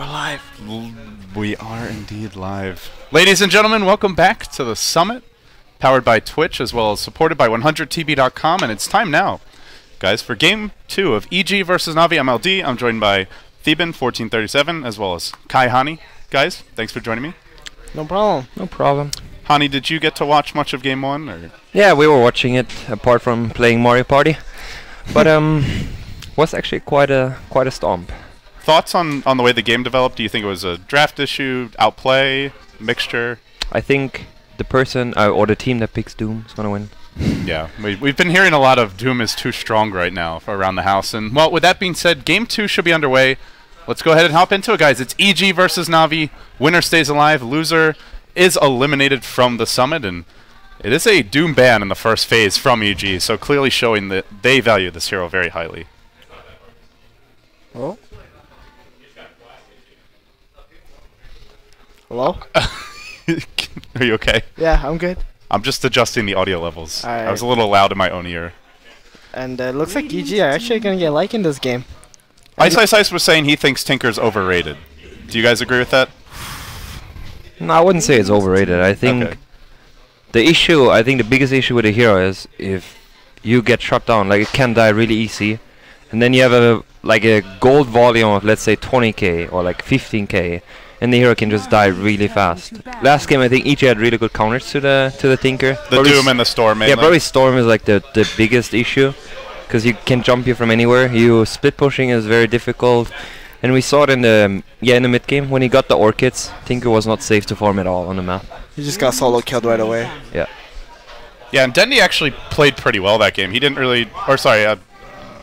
We're live. We are indeed live. Ladies and gentlemen, welcome back to the Summit, powered by Twitch as well as supported by 100tb.com, and it's time now, guys, for Game 2 of EG versus Navi MLD. I'm joined by Theban1437 as well as Kai Hani. Guys, thanks for joining me. No problem. No problem. Hani, did you get to watch much of Game 1? Or? Yeah, we were watching it apart from playing Mario Party, but was actually quite a stomp. Thoughts on the way the game developed? Do you think it was a draft issue, outplay, mixture? I think the person or the team that picks Doom is gonna win. Yeah, we've been hearing a lot of Doom is too strong right now for around the house. And, well, with that being said, Game 2 should be underway. Let's go ahead and hop into it, guys. It's EG versus Navi. Winner stays alive. Loser is eliminated from the Summit. And it is a Doom ban in the first phase from EG, so clearly showing that they value this hero very highly. Oh. Hello? Are you okay? Yeah, I'm good. I'm just adjusting the audio levels. All right. I was a little loud in my own ear. And it looks like EG are actually going to get like in this game. Ice Ice Ice was saying he thinks Tinker's overrated. Do you guys agree with that? No, I wouldn't say it's overrated. I think the biggest issue with the hero is if you get shot down, like it can die really easy, and then you have a gold volume of, let's say, 20k or like 15k, and the hero can just die really fast. Last game, I think EG had really good counters to the Tinker. The Doom and the Storm mainly. Yeah, probably Storm is like the biggest issue, because you can jump you from anywhere. Split pushing is very difficult, and we saw it in the mid game when he got the orchids. Tinker was not safe to farm at all on the map. He just got solo killed right away. Yeah. Yeah, and Dendy actually played pretty well that game. He didn't really,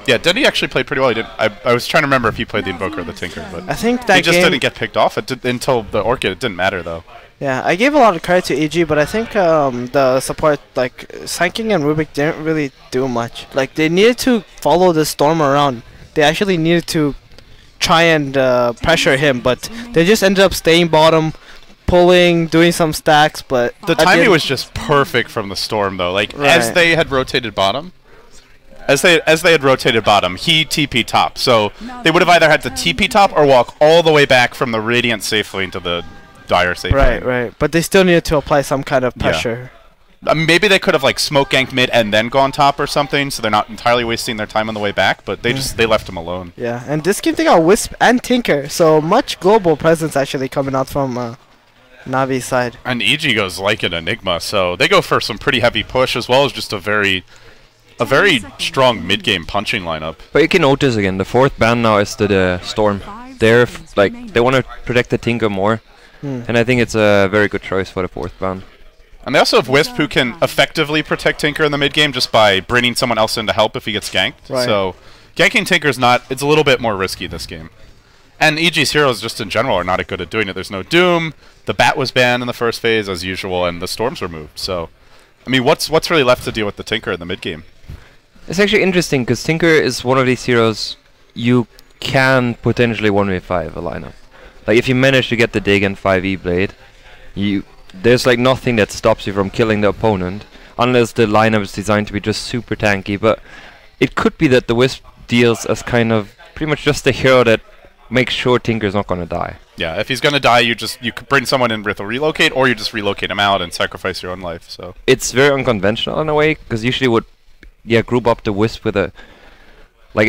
yeah, Dendy actually played pretty well. He did. I was trying to remember if he played the Invoker or the Tinker, but I think that he just game didn't get picked off until the Orchid. It didn't matter though. Yeah, I gave a lot of credit to EG, but I think the support, like Sanking and Rubik, didn't really do much. Like, they needed to follow the Storm around. They actually needed to try and pressure him, but they just ended up staying bottom, pulling, doing some stacks, but the timing was just perfect from the Storm though. Like, as they had rotated bottom, he TP top. So they would have either had to TP top or walk all the way back from the Radiant safe lane to the Dire safe lane. Right. But they still needed to apply some kind of pressure. Yeah. Maybe they could have like smoke ganked mid and then gone top or something, so they're not entirely wasting their time on the way back. But they they left him alone. Yeah, and this game they got Wisp and Tinker, so much global presence actually coming out from Navi's side. And EG goes like an Enigma, so they go for some pretty heavy push as well as just a very strong mid-game punching lineup. But you can notice again, the fourth ban now is the Storm. They want to protect the Tinker more, and I think it's a very good choice for the fourth ban. And they also have Wisp, who can effectively protect Tinker in the mid-game just by bringing someone else in to help if he gets ganked. Right. So ganking Tinker's it's a little bit more risky this game. And EG's heroes just in general are not good at doing it. There's no Doom, the Bat was banned in the first phase as usual, and the Storms were moved. So, I mean, what's really left to deal with the Tinker in the mid-game? It's actually interesting, because Tinker is one of these heroes you can potentially 1v5 a lineup. Like, if you manage to get the Dig and 5e Blade, there's like nothing that stops you from killing the opponent, unless the lineup is designed to be just super tanky. But it could be that the Wisp deals as kind of pretty much just a hero that makes sure Tinker's not going to die. Yeah, if he's going to die, you could bring someone in with a relocate, or you just relocate him out and sacrifice your own life. So it's very unconventional in a way, because usually would group up the Wisp with a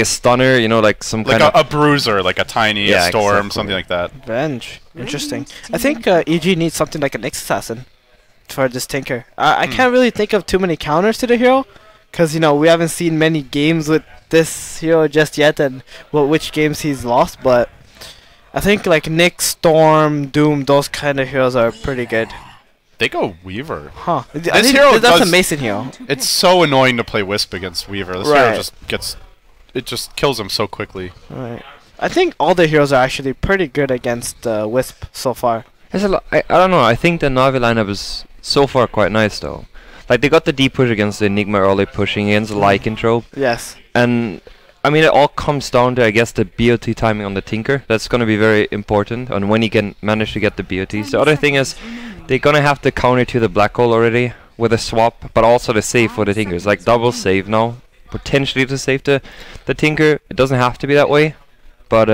stunner, like some kind of a bruiser, like a tiny a Storm, exactly. something like that. Revenge. Interesting. I think EG needs something like an Nyx Assassin for this Tinker. I can't really think of too many counters to the hero, because we haven't seen many games with this hero just yet, and which games he's lost. But I think like Nyx, Storm, Doom, those kind of heroes are pretty good. They go Weaver. Huh. This hero that's a Mason hero. It's so annoying to play Wisp against Weaver. This hero just kills him so quickly. Right. I think all the heroes are actually pretty good against Wisp so far. There's a lot. I don't know. I think the Navi lineup is so far quite nice though. Like, they got the deep push against the Enigma early, pushing against the Lycanthrope. Yes. And I mean, it all comes down to, I guess, the BOT timing on the Tinker. That's going to be very important on when he can manage to get the BOTs. The other thing is, they're going to have to counter to the black hole already with a swap, but also the save for the Tinkers. Like, double save now, potentially to save the Tinker. It doesn't have to be that way, But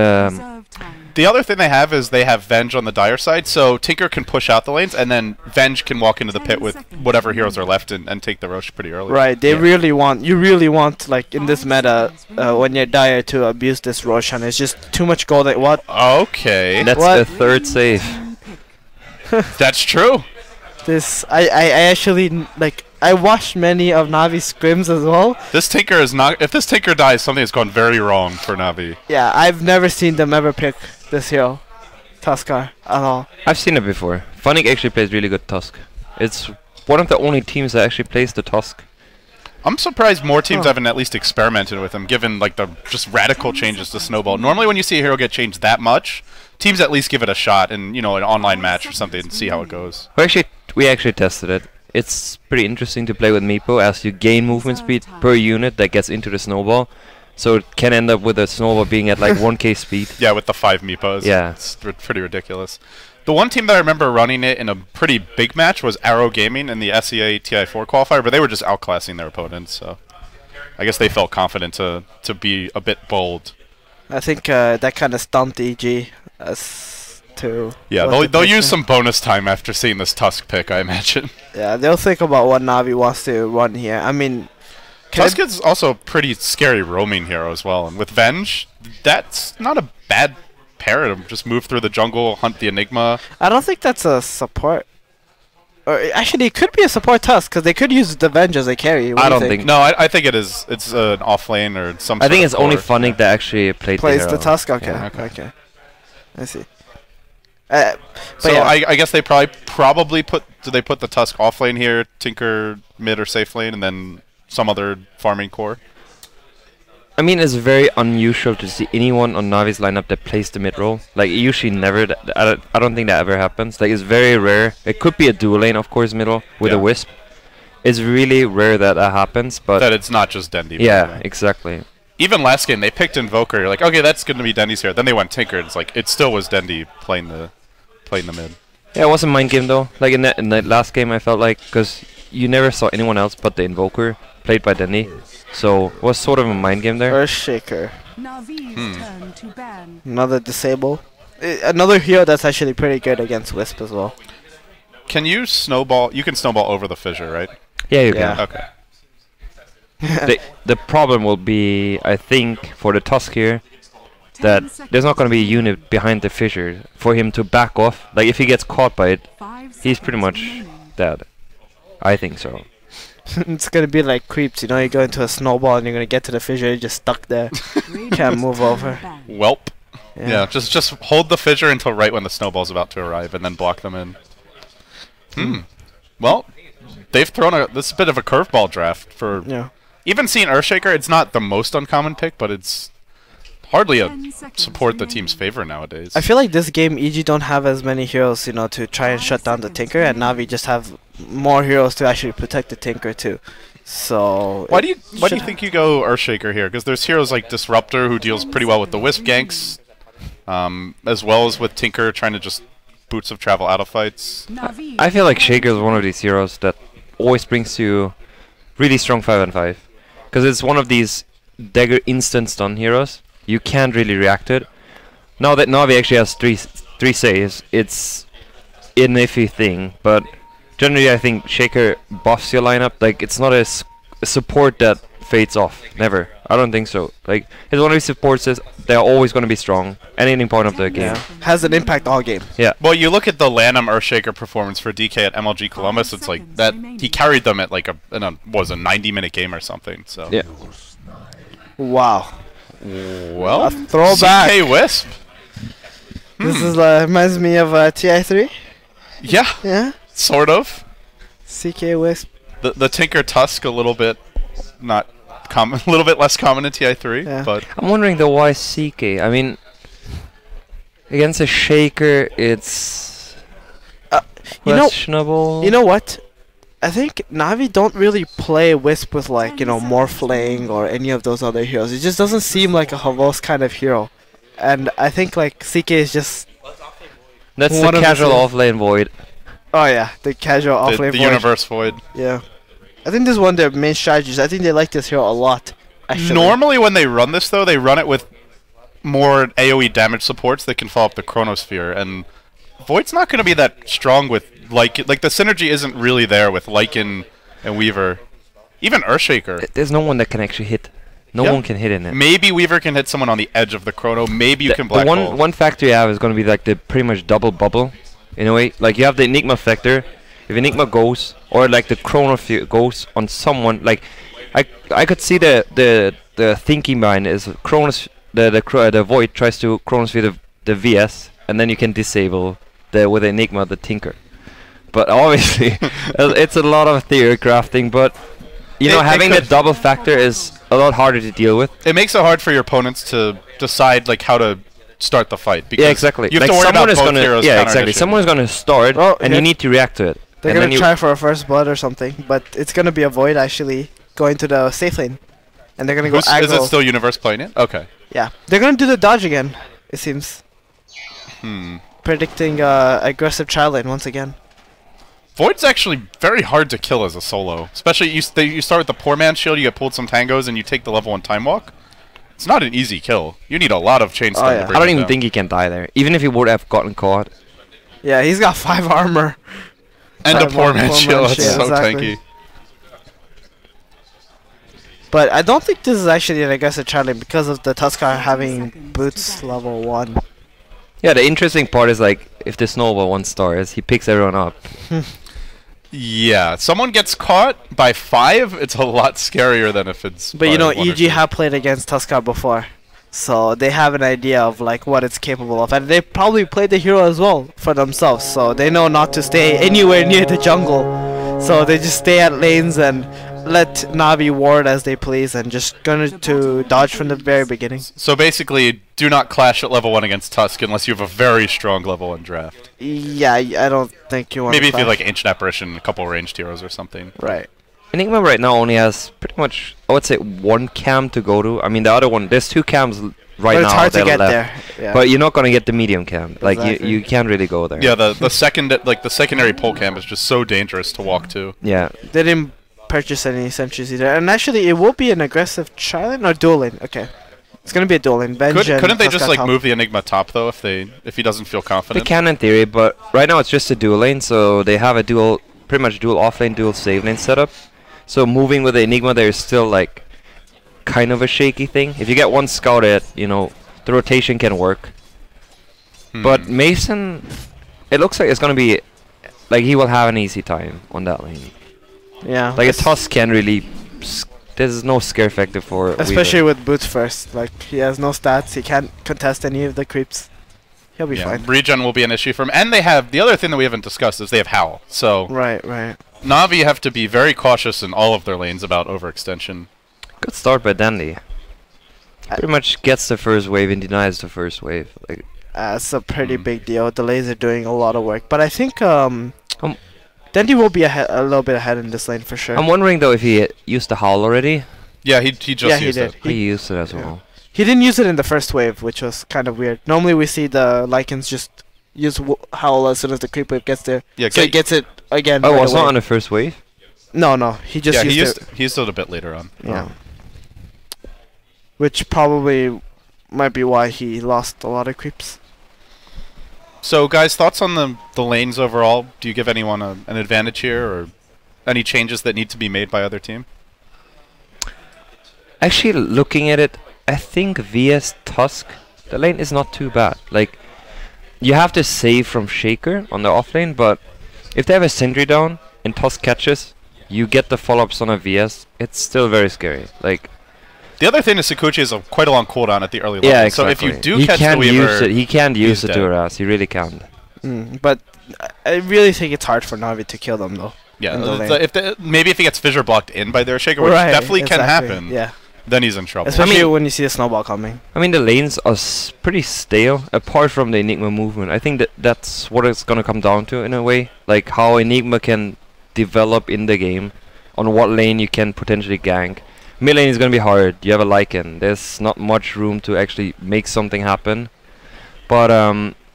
The other thing they have is they have Venge on the dire side, so Tinker can push out the lanes, and then Venge can walk into the pit with whatever heroes are left and take the Rosh pretty early. Right, you really want, like, in this meta, when you're dire to abuse this Roshan. It's just too much gold. Like, what? Okay. that's What? the third save. That's true. I actually, like, I watched many of Navi's scrims as well. This Tinker is not... If this Tinker dies, something has gone very wrong for Navi. Yeah, I've never seen them ever pick this hero, Tuskar, at all. I've seen it before. Funnick actually plays really good Tusk. It's one of the only teams that actually plays the Tusk. I'm surprised more teams haven't at least experimented with him, given like the just radical changes to Snowball. Normally when you see a hero get changed that much, teams at least give it a shot in, an online match or something and see how it goes. We actually tested it. It's pretty interesting to play with Meepo as you gain movement speed per unit that gets into the snowball. So it can end up with a snowball being at like 1k speed. Yeah, with the 5 Meepos. Yeah. It's pretty ridiculous. The one team that I remember running it in a pretty big match was Arrow Gaming in the SEA TI4 qualifier, but they were just outclassing their opponents, so I guess they felt confident to be a bit bold. I think that kind of stumped EG as to... Yeah, they'll use some bonus time after seeing this Tusk pick, I imagine. Yeah, they'll think about what Navi wants to run here. I mean... Tusk is also a pretty scary roaming hero as well, and with Venge, that's not a bad pair to just move through the jungle, hunt the Enigma. I don't think that's a support. Or actually, it could be a support Tusk, because they could use the Venge as a carry. What I do you don't think. No, I think it is. It's an off lane or some. I think sort it's of only core. Funnick that actually played Plays the the hero. Tusk? Okay, Yeah. okay. I see. So yeah. I guess they probably put the Tusk off lane here, Tinker mid or safe lane, and then some other farming core. I mean, it's very unusual to see anyone on Navi's lineup that plays the mid role. Like, it usually never. I don't think that ever happens. Like, it's very rare. It could be a dual lane, of course, middle with a Wisp. It's really rare that happens, but That it's not just Dendi. yeah, exactly. Even last game they picked Invoker. You're like, okay, that's going to be Dendi's here. Then they went Tinker. It's like it still was Dendi playing the mid. Yeah, it was a mind game though. Like in that last game, I felt like because you never saw anyone else but the Invoker played by Denny, so it was sort of a mind game there. Earthshaker. Turn to ban. Another disable. Another hero that's actually pretty good against Wisp as well. Can you snowball? You can snowball over the fissure, right? Yeah, you Yeah. can. Okay. The problem will be, I think, for the Tusk here, that there's not going to be a unit behind the fissure for him to back off. Like, if he gets caught by it, he's pretty much dead. I think so. It's gonna be like creeps, you go into a snowball and you're gonna get to the fissure, you're just stuck there. Can't move over. Welp. Yeah, just hold the fissure until right when the snowball's about to arrive, and then block them in. Well, they've thrown this bit of a curveball draft for. Yeah. Even seeing Earthshaker, it's not the most uncommon pick, but it's hardly a support the team's favor nowadays. I feel like this game EG don't have as many heroes, to try and shut down the Tinker, and Navi just have more heroes to actually protect the Tinker too. So why do you think you go Earthshaker here? Because there's heroes like Disruptor who deals pretty well with the Wisp ganks, as well as with Tinker trying to just boots of travel out of fights. I feel like Shaker is one of these heroes that always brings you really strong 5-on-5. Because it's one of these dagger instant stun heroes. You can't really react to it. Now that Navi actually has three saves, it's an iffy thing. But generally I think Shaker buffs your lineup. Like, it's not a support that fades off. Never. I don't think so. Like, it's one of these supports that they're always going to be strong at any point of the game. has an impact all game. Yeah. Well, you look at the LANum Earthshaker performance for DK at MLG Columbus. It's like that he carried them at like a 90-minute game or something. So Yeah. Wow. Well, A throwback. CK Wisp. This is reminds me of TI3. Yeah, Yeah. sort of. CK Wisp. The Tinker Tusk a little bit not common, a little bit less common in TI3, Yeah. but I'm wondering though why CK. I mean, against a Shaker, it's You know, questionable. you know what? I think Navi don't really play Wisp with Morphling or any of those other heroes. It just doesn't seem like a Havos kind of hero. And I think CK is just That's the one of the casual two. offlane void. the casual the offlane void. Universe Void. Yeah. I think this is one of their main strategies. I think they like this hero a lot. Actually. Normally when they run this though, they run it with more AoE damage supports that can follow up the Chronosphere, and Void's not going to be that strong with like the synergy isn't really there with Lycan and Weaver. Even Earthshaker. There's no one that can actually hit. No one can hit in it. Maybe Weaver can hit someone on the edge of the Chrono. Maybe you can Black the Hole. one factor you have is going to be like the pretty much double bubble, in a way. Like you have the Enigma factor. If Enigma goes, or like the Chrono goes on someone, like I could see the thinking behind is Chronos the Void tries to Chronosphere the VS, and then you can disable with the Enigma the Tinker. But obviously, it's a lot of theory crafting. But you know, having the double factor is a lot harder to deal with. It makes it hard for your opponents to decide like how to start the fight. Because yeah, exactly. You have like to worry someone about is both heroes. yeah, exactly. Someone is gonna start, and you need to react to it. They're gonna try for a first blood or something, but it's gonna be a Void actually going to the safe lane, and they're gonna go aggro. Is it still Universe playing it? Okay. Yeah, they're gonna do the dodge again. It seems. Predicting aggressive child lane once again. Void's actually very hard to kill as a solo. Especially you start with the poor man's shield, you get pulled some tangos, and you take the level 1 time walk. It's not an easy kill. You need a lot of chain stun to bring I don't even down. think he can die there. Even if he would have gotten caught. Yeah, he's got 5 armor. And a poor man's shield, that's so tanky. But I don't think this is actually an aggressive child lane because of the Tuskar having boots level 1. Yeah, the interesting part is like if the snowball 1 stars, he picks everyone up. Yeah, someone gets caught by 5, it's a lot scarier than if it's. But you know, EG have played against Tuskar before, so they have an idea of like what it's capable of, and they probably played the hero as well for themselves, so they know not to stay anywhere near the jungle. So they just stay at lanes and let Navi ward as they please, and just gonna to dodge from the very beginning. So basically, do not clash at level 1 against Tusk unless you have a very strong level 1 draft. Yeah, I don't think you want. Maybe if you like Ancient Apparition, a couple ranged heroes or something. Right. Enigma right now only has pretty much, I would say, 1 cam to go to. I mean, the other one, there's 2 cams right but now. It's hard to get left. there. Yeah. But you're not gonna get the medium cam. Like Exactly. you can't really go there. Yeah, the secondary pole cam is just so dangerous to walk to. Yeah. They didn't purchase any sentries either, and actually it will be an aggressive child lane or dual lane. Okay, it's gonna be a dual lane. Couldn't they just like move the Enigma top though if he doesn't feel confident? They can in theory, but right now it's just a dual lane, so they have a pretty much dual off lane, dual save lane setup. So moving with the Enigma there is still like kind of a shaky thing. If you get 1 scouted, you know, the rotation can work. But Mason, it looks like it's gonna be like he will have an easy time on that lane. Yeah. Like a Tusk can really. There's no scare factor for. Especially Weaver. with boots first. Like he has no stats. He can't contest any of the creeps. He'll be fine. Regen will be an issue for him, and they have the other thing that we haven't discussed is they have Howl. So right. Navi have to be very cautious in all of their lanes about overextension. Good start by Dandy. Pretty much gets the first wave and denies the first wave. Like. It's a pretty big deal. The lanes are doing a lot of work, but I think Dandy will be a little bit ahead in this lane for sure. I'm wondering though if he used the Howl already. Yeah, he just used it. He used it as well. He didn't use it in the first wave, which was kind of weird. Normally we see the Lycans just use Howl as soon as the creep wave gets there. Yeah, so he gets it again. Oh, it's not on the first wave? No. He just used it. He used it a bit later on. Yeah. Which probably might be why he lost a lot of creeps. So, guys, thoughts on the lanes overall? Do you give anyone an advantage here, or any changes that need to be made by other team? Actually, looking at it, I think VS Tusk, the lane is not too bad. Like, you have to save from Shaker on the off lane, but if they have a Sentry down and Tusk catches, you get the follow-ups on a VS, it's still very scary. Like. The other thing is Sakuchi is quite a long cooldown at the early level. Yeah, exactly. So if you do catch the Weaver, he can't use it to harass. He really can't. But I really think it's hard for Navi to kill them though. Yeah, maybe if he gets fissure blocked in by their Shaker, which definitely can happen. Yeah. Then he's in trouble. Especially when you see a snowball coming. I mean, the lanes are pretty stale, apart from the Enigma movement. I think that's what it's gonna come down to in a way, like how Enigma can develop in the game, on what lane you can potentially gank. Mid lane is gonna be hard. You have a Lycan. There's not much room to actually make something happen. But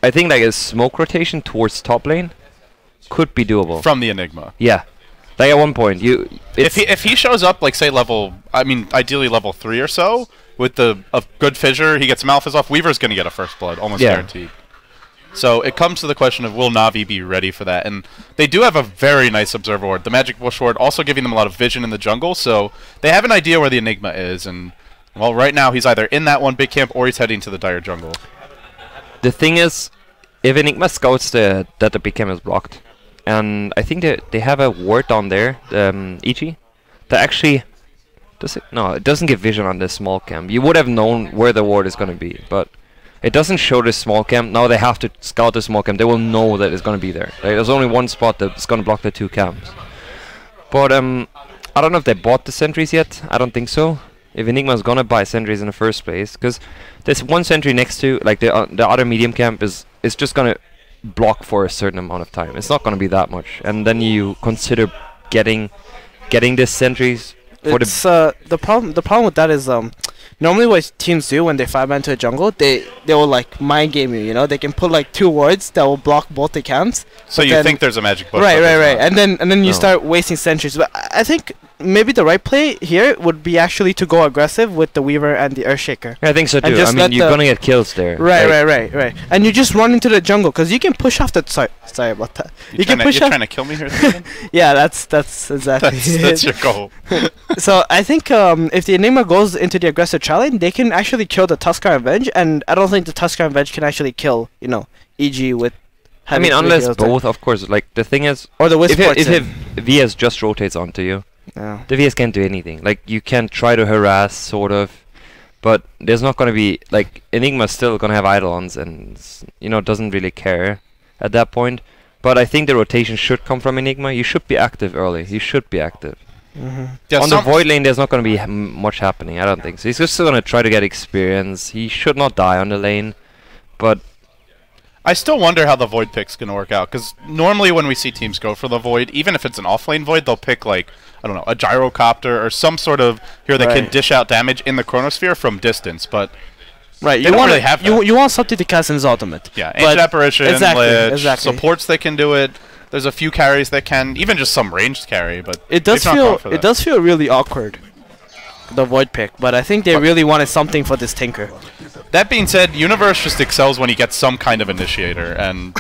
I think like a smoke rotation towards top lane could be doable. From the Enigma. Yeah. Like at one point, if he shows up like say ideally level 3 or so, with a good fissure, he gets Malphas off. Weaver's going to get a first blood, almost guaranteed. So it comes to the question of will Navi be ready for that? And they do have a very nice Observer Ward. The Magic Bush Ward also giving them a lot of vision in the jungle, so they have an idea where the Enigma is. And, well, right now he's either in that one big camp or he's heading to the Dire jungle. The thing is, if Enigma scouts that the big camp is blocked, and I think they have a ward down there, EG, that actually... Does it? No, it doesn't give vision on this small camp. You would have known where the ward is going to be, but... It doesn't show the small camp. Now they have to scout the small camp. They will know that it's going to be there. Like, there's only one spot that's going to block the 2 camps. But I don't know if they bought the sentries yet. I don't think so. If Enigma's going to buy sentries in the first place, because there's one sentry next to, like, the other medium camp is just going to block for a certain amount of time. It's not going to be that much. And then you consider getting these sentries for the problem with that is normally what teams do when they 5-man to a jungle, they will like mind game you, you know? They can put like 2 wards that will block both the camps. So you think there's a magic bush? Right. And then you start wasting sentries. But I think maybe the right play here would be actually to go aggressive with the Weaver and the Earthshaker. I think so too. I mean, you're gonna get kills there. Right. And you just run into the jungle because you can push off the. Sorry about that. You can push. You're trying to kill me here. Yeah, that's exactly. that's your goal. So I think if the Enigma goes into the aggressive challenge, they can actually kill the Tuskar and Venge, and I don't think the Tuskar and Venge can actually kill, you know, EG with. I mean, unless both, of course. Like the thing is, or the Wisp if VS just rotates onto you, the VS can't do anything. Like you can try to harass, sort of, but there's not gonna be like Enigma's still gonna have Eidolons, and you know doesn't really care at that point. But I think the rotation should come from Enigma. You should be active early. You should be active. Yeah, on the Void lane, there's not going to be much happening. I don't think so. He's just going to try to get experience. He should not die on the lane, but I still wonder how the Void pick's going to work out, because normally when we see teams go for the Void, even if it's an off-lane Void, they'll pick, like, I don't know, a Gyrocopter or some sort of hero that can dish out damage in the Chronosphere from distance, but you don't really have that. You want something to cast in his ultimate. Yeah, Ancient Apparition, Lich, exactly. supports that can do it. There's a few carries that can, even just some ranged carry, but it does feel really awkward, the Void pick, but I think they really wanted something for this Tinker. That being said, Universe just excels when he gets some kind of initiator, and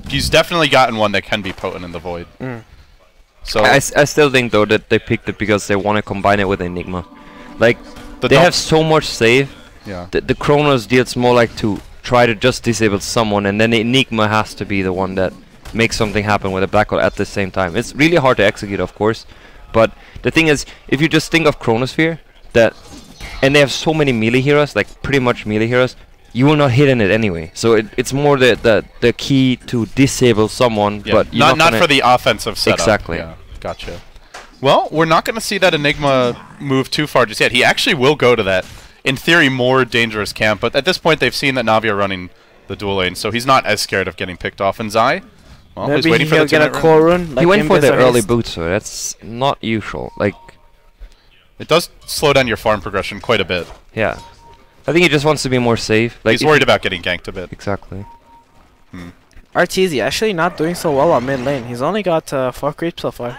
he's definitely gotten one that can be potent in the Void. So I still think though that they picked it because they want to combine it with Enigma. Like they have so much save. Yeah. The Chronos deals more like to try to just disable someone, and then the Enigma has to be the one that makes something happen with a black hole at the same time. It's really hard to execute, of course, but the thing is, if you just think of Chronosphere, and they have so many melee heroes, like pretty much melee heroes, you will not hit in it anyway. So it's more the key to disable someone, but you're not for the offensive setup. Exactly. Yeah, gotcha. Well, we're not going to see that Enigma move too far just yet. He actually will go to that, in theory, more dangerous camp, but at this point they've seen that Navi are running the dual lane, so he's not as scared of getting picked off. And Zai, well, he's waiting for the get a core run. Like he went for the early boot, so that's not usual. Like it does slow down your farm progression quite a bit. Yeah, I think he just wants to be more safe. Like he's worried about getting ganked a bit. Exactly. Arteezy actually not doing so well on mid lane. He's only got 4 creeps so far.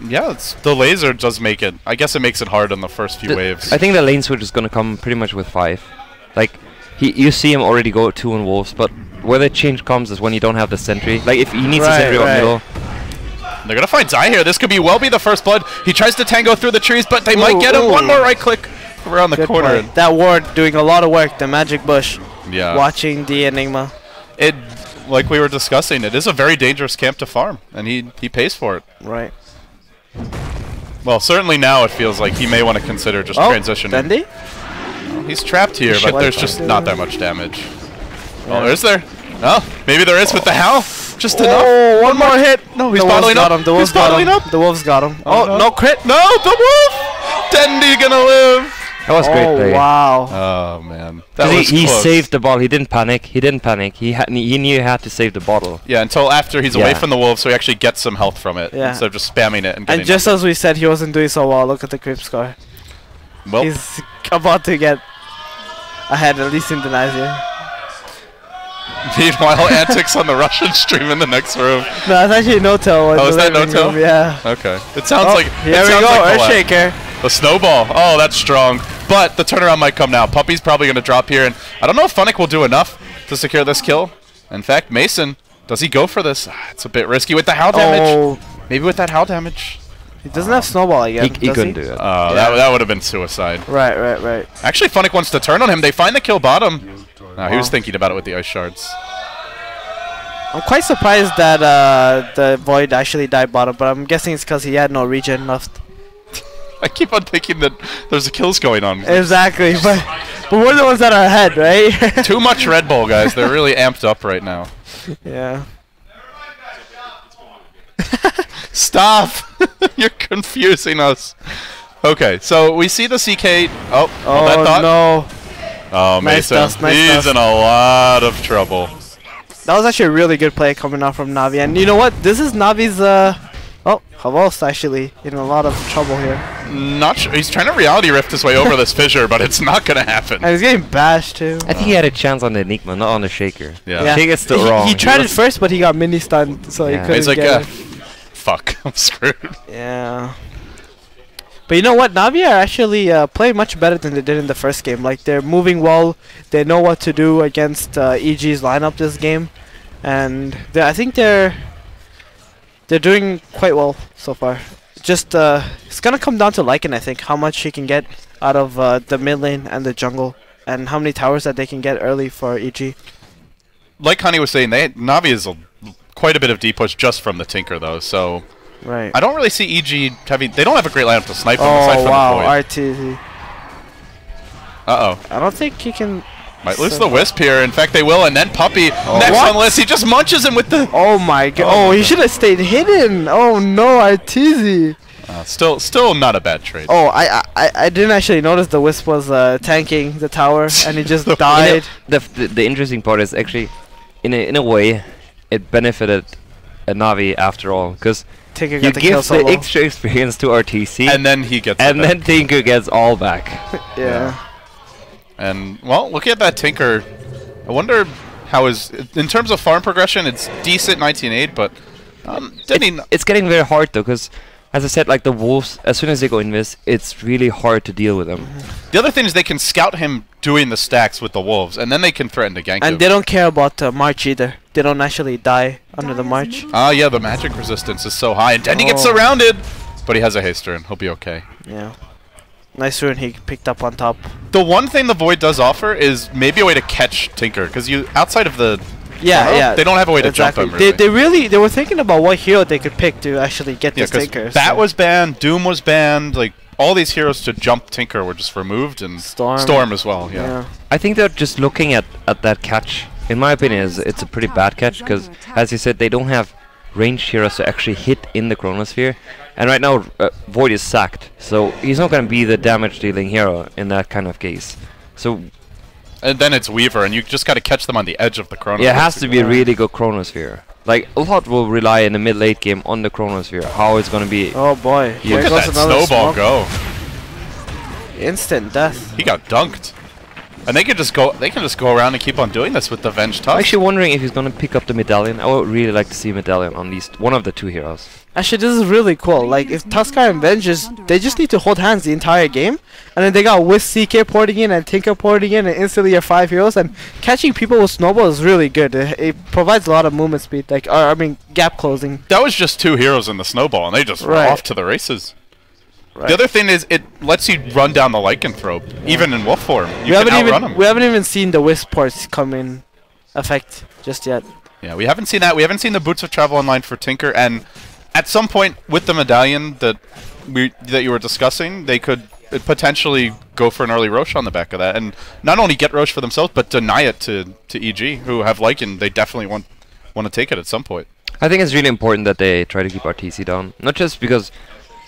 Yeah, the laser does make it. I guess it makes it hard on the first few waves. I think the lane switch is gonna come pretty much with 5. Like you see him already go 2 on wolves, but where the change comes is when you don't have the sentry. Like if he needs a sentry up middle. They're gonna find Zai here. This could be the first blood. He tries to tango through the trees, but they might get him. One more right click around the corner. That ward doing a lot of work. The Magic Bush. Yeah. Watching the Enigma. It, like we were discussing, it is a very dangerous camp to farm, and he pays for it. Right. Well, certainly now it feels like he may want to consider just transitioning. Bendy? He's trapped here, but there's just not that much damage. Oh, is there? No, maybe there is with the Howl. Just enough. Oh, one more hit. No, he's bottling up. He's bottling up. The Wolves got him. Oh, no crit. No, the Wolf. Dendy gonna live. That was great play. Wow. Oh man, that was he close. saved the ball. He didn't panic. He knew he had to save the bottle. Yeah, until after he's away from the wolf, so he actually gets some health from it instead of just spamming it. And just as we said, he wasn't doing so well. Look at the creep score. Well, he's about to get ahead, at least in the Nazi. Meanwhile, antics on the Russian stream in the next room. No, that's actually no-tail. Oh, is that no-tail? Yeah. Okay. It sounds like here we go, like Earthshaker. The snowball. Oh, that's strong. but the turnaround might come now. Puppy's probably going to drop here, and I don't know if Funnick will do enough to secure this kill. In fact, Mason, does he go for this? It's a bit risky with the Howl damage. Maybe with that Howl damage. He doesn't have Snowball again. He couldn't do it. That would have been suicide. Right. Actually, Funnick wants to turn on him. They find the kill bottom. No, he was thinking about it with the ice shards. I'm quite surprised that the Void actually died bottom, but I'm guessing it's because he had no regen left. I keep on thinking that there's a kills going on. Exactly, but we're the ones that are ahead, right? Too much Red Bull, guys. They're really amped up right now. Yeah. Stop! You're confusing us. Okay, so we see the CK. Oh, that thought. No. Oh, Nice Mason. dust, nice He's dust. in a lot of trouble. That was actually a really good play coming out from Navi, and you know what? This is Navi's. Oh, Havos actually in a lot of trouble here. Not sure. He's trying to reality rift his way over this fissure, but it's not going to happen. And he's getting bashed too. I think he had a chance on the Enigma, not on the Shaker. Yeah. Shaker's still wrong. He tried it first, but he got mini stunned, so he Yeah. couldn't He's like, get it. fuck, I'm screwed. Yeah. But you know what? Navi are actually playing much better than they did in the first game. Like, they're moving well. They know what to do against EG's lineup this game. And I think they're doing quite well so far. Just, it's going to come down to Lycan, I think. How much he can get out of the mid lane and the jungle. And how many towers that they can get early for EG. Like Honey was saying, Navi is quite a bit of D-push just from the Tinker, though, so... Right. I don't really see EG having... They don't have a great lineup to snipe them aside from the Void. RTZ. Uh-oh. I don't think he can... Might lose the Wisp here. In fact, they will, and then Puppy next What? on the list. He just munches him with the... Oh my god. Oh Oh, my he God. should have stayed hidden. Oh no, RTZ. Still not a bad trade. Oh, I didn't actually notice the Wisp was tanking the tower, and he just died. The interesting part is actually, in a way, it benefited Navi after all, because Tinker you got the kill give the solo. extra experience to RTC, And then he gets and it then back. Tinker gets all back. Yeah. And, well, looking at that Tinker, I wonder how in terms of farm progression, it's decent 19-8, but It's getting very hard though, because as I said, like the wolves, as soon as they go invis, it's really hard to deal with them. The other thing is they can scout him doing the stacks with the wolves, and then they can threaten to gank him. And they don't care about March either. They don't actually die under the March. Ah, yeah, the magic resistance is so high, and then he gets Oh. surrounded! But he has a haste turn. He'll be okay. Yeah. Nice rune he picked up on top. The one thing the Void does offer is maybe a way to catch Tinker, because outside of the... Yeah. They don't have a way to jump him, really. They were thinking about what hero they could pick to actually get Yeah, this 'cause Tinker. Bat so- was banned, Doom was banned, like, all these heroes to jump Tinker were just removed, and Storm. as well, yeah. I think they're just looking at that catch. In my opinion, it's a pretty bad catch, because as you said, they don't have ranged heroes to actually hit in the Chronosphere. And right now, Void is sacked, so he's not going to be the damage-dealing hero in that kind of case. So And then it's Weaver, and you just got to catch them on the edge of the Chrono. yeah, it has to be a really good Chronosphere. Like, a lot will rely in the mid-late game on the Chronosphere, how it's going to be. Oh boy. Look Here Look at goes that another snowball smoke. go. Instant death. He got dunked. And they can just go around and keep on doing this with the Venge I'm Tusk. actually wondering if he's going to pick up the medallion. I would really like to see medallion on least one of the two heroes. Actually, this is really cool. Like, if Tuskar and Vengeance, they just need to hold hands the entire game. And then they got Wisp CK porting in and Tinker porting in and instantly your 5 heroes. And catching people with Snowball is really good. It provides a lot of movement speed. Like, gap closing. That was just 2 heroes in the snowball, and they just were Right. off to the races. Right. The other thing is it lets you run down the Lycanthrope, even in wolf form. You can outrun him. We haven't even seen the Wisp ports come in effect just yet. Yeah, we haven't seen that. We haven't seen the Boots of Travel online for Tinker, and at some point with the medallion that you were discussing, they could potentially go for an early Roche on the back of that, and not only get Roche for themselves, but deny it to EG, who have Lycan. They definitely want to take it at some point. I think it's really important that they try to keep RTC down. Not just because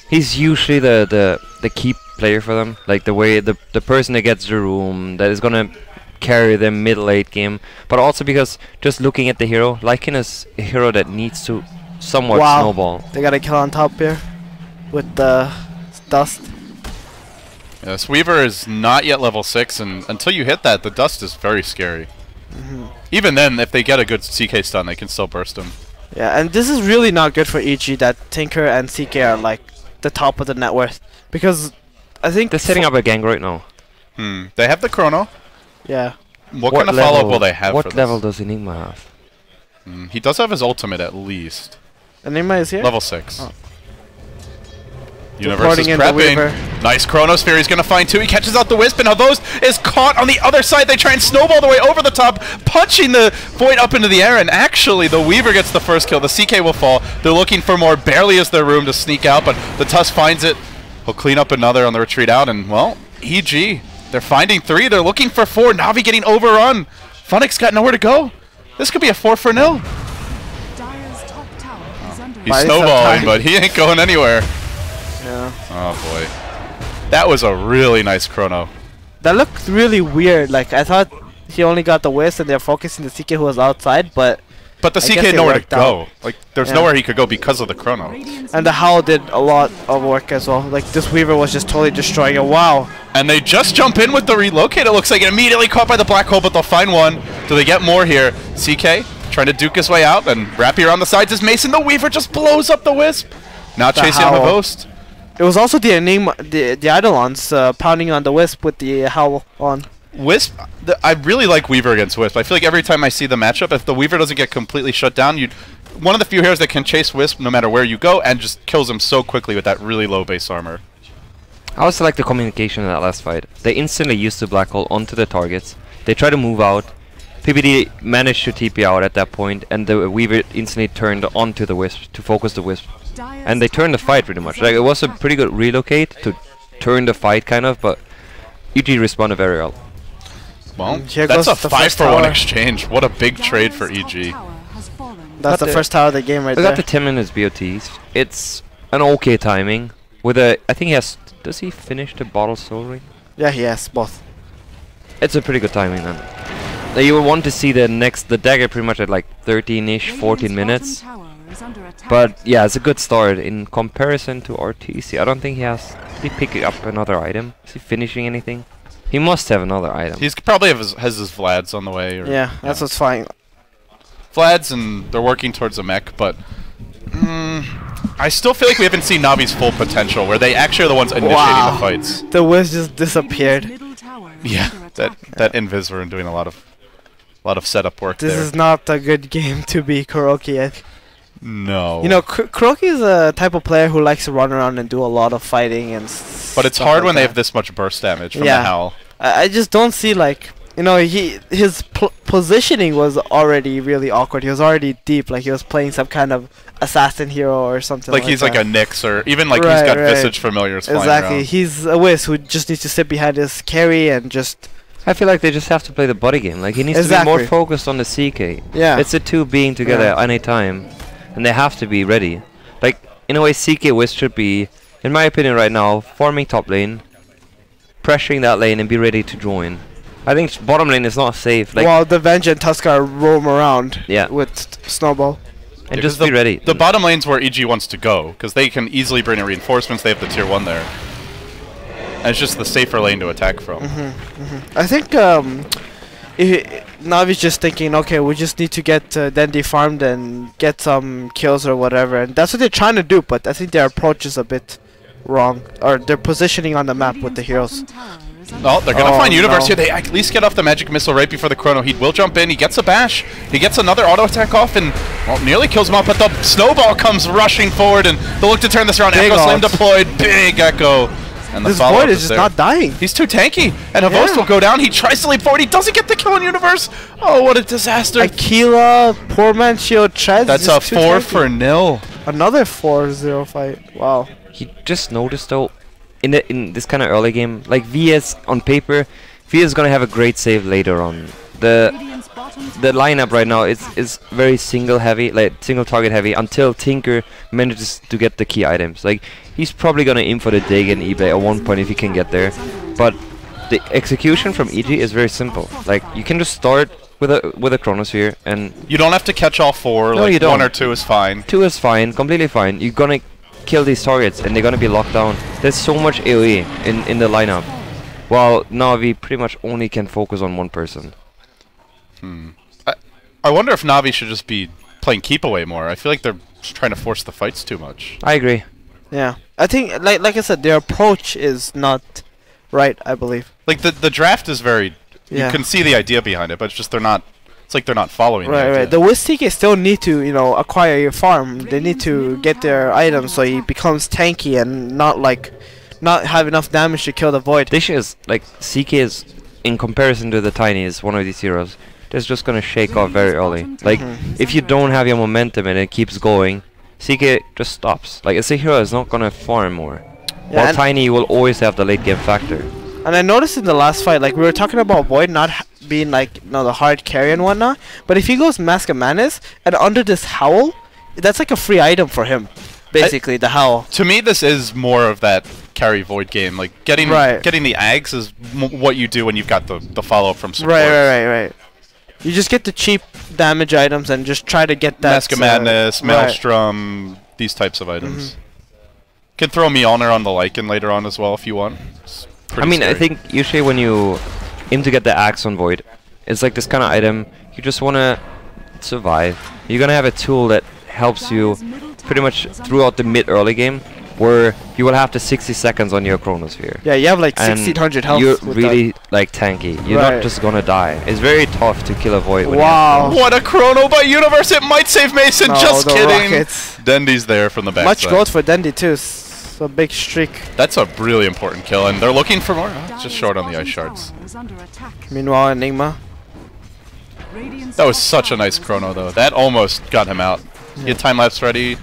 he's usually the key player for them, like the person that gets the room, that is gonna carry them mid-late game, but also because just looking at the hero, Lycan is a hero that needs to somewhat snowball. They got a kill on top here with the dust. Yes, Weaver is not yet level 6, and until you hit that, the dust is very scary. Even then, if they get a good CK stun, they can still burst him. Yeah, and this is really not good for EG that Tinker and CK are like the top of the net worth, because I think They're setting up a gang right now. They have the chrono. Yeah. What kind of follow-up will they have for What this? level does Enigma have? He does have his ultimate at least. Enigma is here? Level 6. Oh. Universe is Reporting in the prepping. Weaver. Nice Chronosphere. He's going to find 2. He catches out the Wisp, and Havos is caught on the other side. They try and snowball the way over the top, punching the Void up into the air, and actually the Weaver gets the first kill. The CK will fall. They're looking for more. Barely is there room to sneak out, but the Tusk finds it. He'll clean up another on the retreat out, and, well, EG. They're finding 3. They're looking for 4. Navi getting overrun. Funix got nowhere to go. This could be a 4-0. He's snowballing, but he ain't going anywhere. Yeah. Oh boy. That was a really nice chrono. That looked really weird. Like, I thought he only got the Wisp and they're focusing the CK who was outside, but the CK had nowhere to go. Like, there's nowhere he could go because of the chrono. And the Howl did a lot of work as well. Like, this Weaver was just totally destroying it. Wow. And they just jump in with the relocate, it looks like. Immediately caught by the black hole, but they'll find one. Do they get more here? CK trying to duke his way out, and Rapier on the sides is Mason. The Weaver just blows up the Wisp. Now chasing on the Ghost. It was also the Enigma, the Eidolons pounding on the Wisp with the Howl on. Wisp, I really like Weaver against Wisp. I feel like every time I see the matchup, if the Weaver doesn't get completely shut down, one of the few heroes that can chase Wisp no matter where you go and just kills him so quickly with that really low base armor. I also like the communication in that last fight. They instantly used the black hole onto the targets. They try to move out. PPD managed to TP out at that point, and the Weaver instantly turned onto the Wisp to focus the Wisp. And they turned the fight pretty much. Like, it was a pretty good relocate to turn the fight, kind of, but EG responded very well. Well, that's a 5-for-1 exchange. What a big trade for EG. That's the first tower of the game right there. I got the 10 minutes BOTs. It's an okay timing. With a, I think he has, does he finish the bottle soul ring? Yeah, he has both. It's a pretty good timing then. Now you will want to see the dagger pretty much at like 13-ish, 14 minutes. But yeah, it's a good start in comparison to RTC. I don't think he has, did he pick up another item? Is he finishing anything? He must have another item. He's probably has his Vlads on the way. Or, yeah, that's what's fine. Vlads, and they're working towards a mech, but I still feel like we haven't seen Navi's full potential, where they actually are the ones initiating the fights. The Wiz just disappeared. Yeah, that Invis were doing a lot of setup work there. This is not a good game to be Kuroki at. No. You know, Kuroki is a type of player who likes to run around and do a lot of fighting and but it's hard when they have this much burst damage from the Howl. I just don't see, like, you know, his positioning was already really awkward. He was already deep, like he was playing some kind of assassin hero or something like he's that. Like a Nyx, or even like he's got Visage Familiars flying exactly. around. He's a Wiz who just needs to sit behind his carry and just... I feel like they just have to play the body game. Like, he needs to be more focused on the CK. Yeah. It's the two being together at any time, and they have to be ready. Like, in a way, CK Wiz should be, in my opinion right now, farming top lane, pressuring that lane, and be ready to join. I think bottom lane is not safe. Like, while the Venge and Tuskar roam around with Snowball. And just be ready. The bottom lane's where EG wants to go, because they can easily bring in reinforcements. They have the tier 1 there. And it's just the safer lane to attack from. I think Navi's just thinking, okay, we just need to get Dendi farmed and get some kills or whatever. And that's what they're trying to do, but I think their approach is a bit wrong. Or their positioning on the map with the heroes. Oh, they're going to find Universe here. They at least get off the Magic Missile right before the Chrono. He will jump in. He gets a bash. He gets another auto attack off and nearly kills him off. But the Snowball comes rushing forward, and they'll look to turn this around. Echo Slam deployed. Big Echo. And this Void is just not dying. He's too tanky. And Havos will go down. He tries to leap forward. He doesn't get the kill in Universe. Oh, what a disaster. Aquila, poor man, shield treads. That's a 4-0. Another 4-0 fight. Wow. He just noticed, though, in this kind of early game, like VS on paper, VS is gonna have a great save later on. The lineup right now is very single target heavy until Tinker manages to get the key items. Like, he's probably gonna aim for the Dig and eBay at one point if he can get there. But the execution from EG is very simple. Like, you can just start with a Chronosphere, and you don't have to catch all 4. No, like you don't. 1 or 2 is fine. 2 is fine, completely fine. You're gonna kill these targets and they're gonna be locked down. There's so much AoE in the lineup, while Navi pretty much only can focus on one person. I wonder if Navi should just be playing keep away more. I feel like they're just trying to force the fights too much. I agree. Yeah, I think like I said, their approach is not right, I believe. Like the draft is very. Yeah. You can see the idea behind it, but it's just they're not. It's like they're not following. Right, the idea. right. The Wistik still need to, you know, acquire your farm. They need to get their items so he becomes tanky and not have enough damage to kill the void. The issue is, like, CK is, in comparison to the Tiny, is one of these heroes that's just gonna shake off very early. Like, if you don't have your momentum and it keeps going, CK just stops. Like, it's a hero that's not gonna farm more. Yeah, While Tiny will always have the late game factor. And I noticed in the last fight, like we were talking about Void not being like, you know, the hard carry and whatnot, but if he goes Mask of Madness and under this Howl, that's like a free item for him. Basically, the Howl. To me, this is more of that carry void game. Like getting the Ags is what you do when you've got the follow up from support. Right. You just get the cheap damage items and just try to get that. Mask of Madness, Maelstrom, these types of items. Can throw Mjolnir on the Lycan later on as well if you want. I mean, scary. I think usually when you aim to get the Axe on Void, it's like this kind of item, you just want to survive. You're going to have a tool that helps you pretty much throughout the mid-early game, where you will have the 60 seconds on your Chronosphere. Yeah, you have like And 1600 health. you're with really like tanky. You're not just going to die. It's very tough to kill a Void. When wow. What a chrono by Universe! It might save Mason. No, Just the kidding. rockets. Dendy's there from the back. Much gold for Dendy too. A big streak. That's a really important kill, and they're looking for more. Oh, just short on the ice shards. Meanwhile, Enigma. That was such a nice chrono, though. That almost got him out. Get time lapse ready.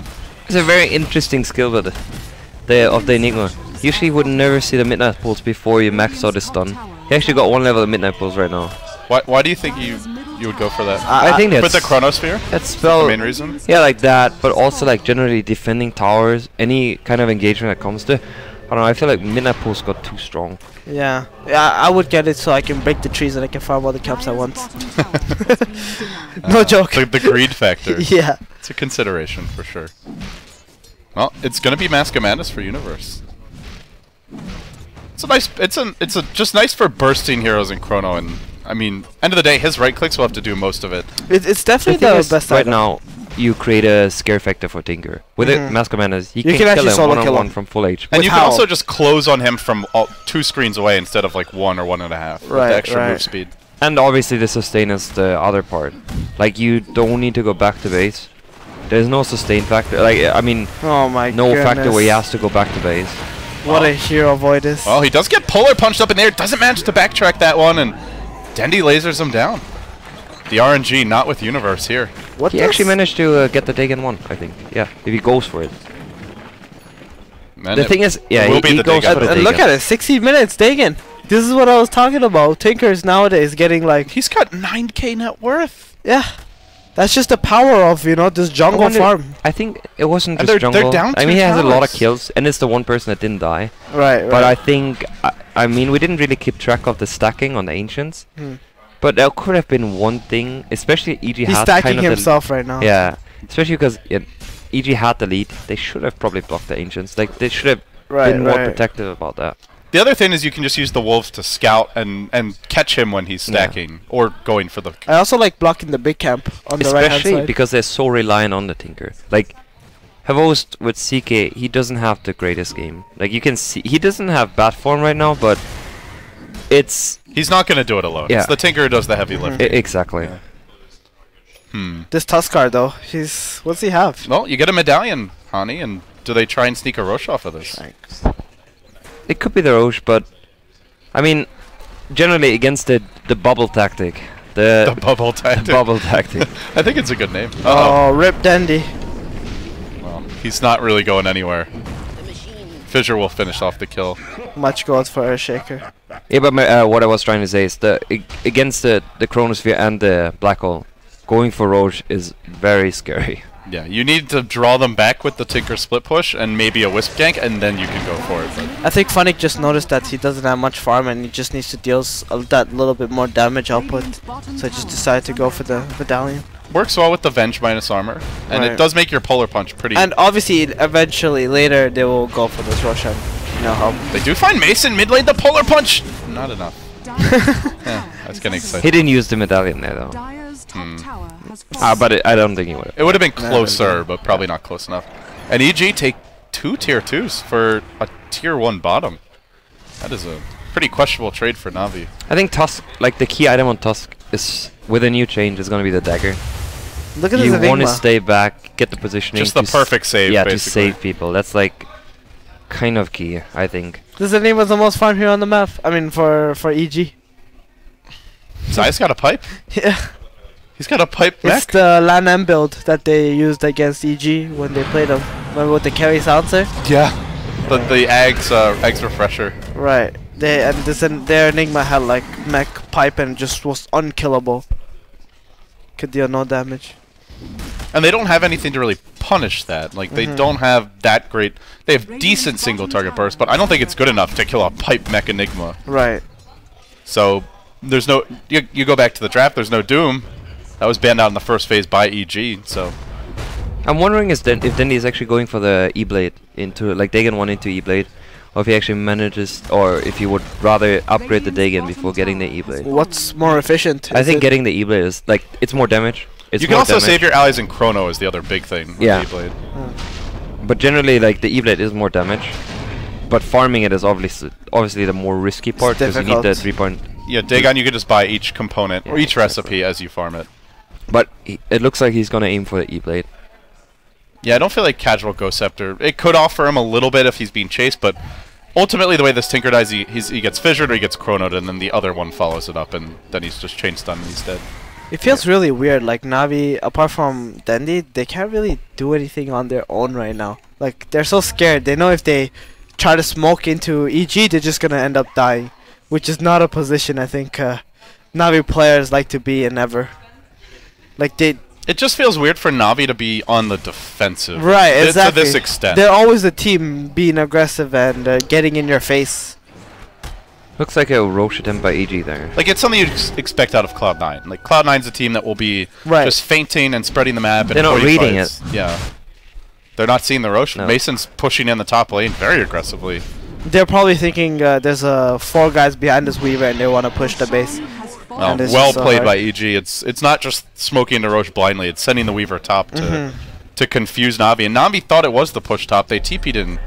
It's a very interesting skill with of the Enigma. Usually you would never see the Midnight Pulse before you max out his stun. He actually got one level of Midnight Pulse right now. Why do you think you would go for that? I think that's with the Chronosphere? that spell. The main reason? Yeah, like that, but also like generally defending towers, any kind of engagement that comes to. I don't know, I feel like Midnight Pulse got too strong. Yeah, I would get it so I can break the trees and I can farm all the camps at once. No joke. The greed factor. Yeah. It's a consideration for sure. Well, it's gonna be Mask of Madness for Universe. It's a nice. It's just nice for bursting heroes in Chrono, and I mean, end of the day, his right clicks will have to do most of it. It's definitely thing the is, best right item. now. You create a scare factor for Tinker. With a Mask of Madness, he can actually kill him solo kill one-on-one him. from full HP. And With you can how? also just close on him from 2 screens away instead of like 1 or 1.5 with Right, the extra right. move speed. And obviously the sustain is the other part. Like, you don't need to go back to base. There's no sustain factor. Like, I mean, Oh my no goodness. factor where he has to go back to base. What a hero Void is. Well, he does get polar punched up in there. Doesn't manage to backtrack that one, and Dendy lasers him down. The RNG not with Universe here. What He does- actually managed to get the Dagon 1, I think. Yeah, if he goes for it. Man, The thing is, yeah, will be he the goes Dagon. for the And look Dagon. at it, 60 minutes, Dagon. This is what I was talking about. Tinkers nowadays getting like, He's got 9k net worth. yeah. That's just the power of, you know, this jungle wonder- farm. I think it wasn't And just they're jungle. down I mean, 2 he has a lot of towers. kills, and it's the one person that didn't die. Right, But I think, I mean, we didn't really keep track of the stacking on the Ancients. But there could have been one thing, especially EG He's had stacking kind of himself right now. Yeah, especially because EG had the lead. They should have probably blocked the Ancients. Like, they should have been more protective about that. The other thing is you can just use the wolves to scout and catch him when he's stacking or going for the. I also like blocking the big camp on the right hand Especially side. because they're so reliant on the Tinker. Like, Havost with CK, he doesn't have the greatest game. Like, you can see, he doesn't have bad form right now, but it's... He's not going to do it alone. Yeah. It's the Tinker who does the heavy lifting. Exactly. This Tuskar though, what's he have? Well, you get a medallion, Hani, and do they try and sneak a Roche off of this? It could be the Roche, but... I mean, generally against the bubble tactic. The bubble tactic. The bubble tactic. I think it's a good name. Oh, rip Dandy. Well, he's not really going anywhere. Fissure will finish off the kill. Much gold for Earthshaker. Yeah, but what I was trying to say is against the Chronosphere and the Black Hole, going for Roche is very scary. Yeah, you need to draw them back with the Tinker split push and maybe a Wisp gank, and then you can go for it. But I think Funnick just noticed that he doesn't have much farm and he just needs to deal that little bit more damage output. So he just decided to go for the medallion. works well with the Venge minus armor, and it does make your polar punch pretty. And obviously, eventually, later, they will go for this Roshan. No help. They do find Mason mid lane. The polar punch, not enough. Yeah, that's getting exciting. He didn't use the medallion there though. But I don't think he would. It would have been closer, but probably not close enough. And EG take 2 tier 2s for a tier 1 bottom. That is a pretty questionable trade for Navi. I think Tusk, like the key item on Tusk, is with a new change is gonna be the dagger. Look at this You want Enigma. to stay back, get the positioning. Just the to perfect save, Yeah, basically. to save people. That's like kind of key, I think. This Enigma's the most fun here on the map. I mean, for EG. Zai's got a pipe? Yeah. He's got a pipe It's mech? the LAN build that they used against EG when they played them. Remember with the carry silencer? Yeah. The eggs refresher. Right. Their Enigma had like mech pipe and just was unkillable. Could deal no damage. And they don't have anything to really punish that. Like, they don't have that great... They have decent single target burst, but I don't think it's good enough to kill a pipe mech Enigma. Right. So, there's no... You go back to the draft, there's no Doom. That was banned out in the first phase by EG, so... I'm wondering if Dendy is actually going for the E-Blade into, like, Dagon 1 into E-Blade, or if he actually manages, or if he would rather upgrade the Dagon before getting the E-Blade. What's more efficient? I Is think it- getting the E-Blade is, like, it's more damage. It's you can more also damage. save your allies in Chrono is the other big thing with Yeah. E-Blade. But generally, like, the E-Blade is more damage. But farming it is obviously the more risky part, because you need the difficult. 3 point. Yeah, Dagon, you could just buy each component, or Yeah, each recipe as you farm it. But it looks like he's gonna aim for the E-Blade. Yeah, I don't feel like casual Ghost Scepter. It could offer him a little bit if he's being chased, but ultimately the way this Tinker dies, he gets fissured or he gets chronoed, and then the other one follows it up, and then he's just chain stunned and he's dead. It feels really weird. Like Navi, apart from Dendy, they can't really do anything on their own right now. Like they're so scared. They know if they try to smoke into EG, they're just gonna end up dying, which is not a position I think Navi players like to be in ever. Like they. It just feels weird for Navi to be on the defensive. Right, exactly. To this extent. They're always the team being aggressive and getting in your face. Looks like a roche attempt by EG there. Like, it's something you'd expect out of Cloud9. Like, Cloud9's a team that will be just feinting and spreading the map. They're not reading it. Yeah. They're not seeing the Roche. No. Mason's pushing in the top lane very aggressively. They're probably thinking there's 4 guys behind this Weaver and they want to push the base. Well, And it's well just so played hard. by EG. It's not just smoking the Roche blindly. It's sending the Weaver top to confuse Navi. And Navi thought it was the push top. They TP'd in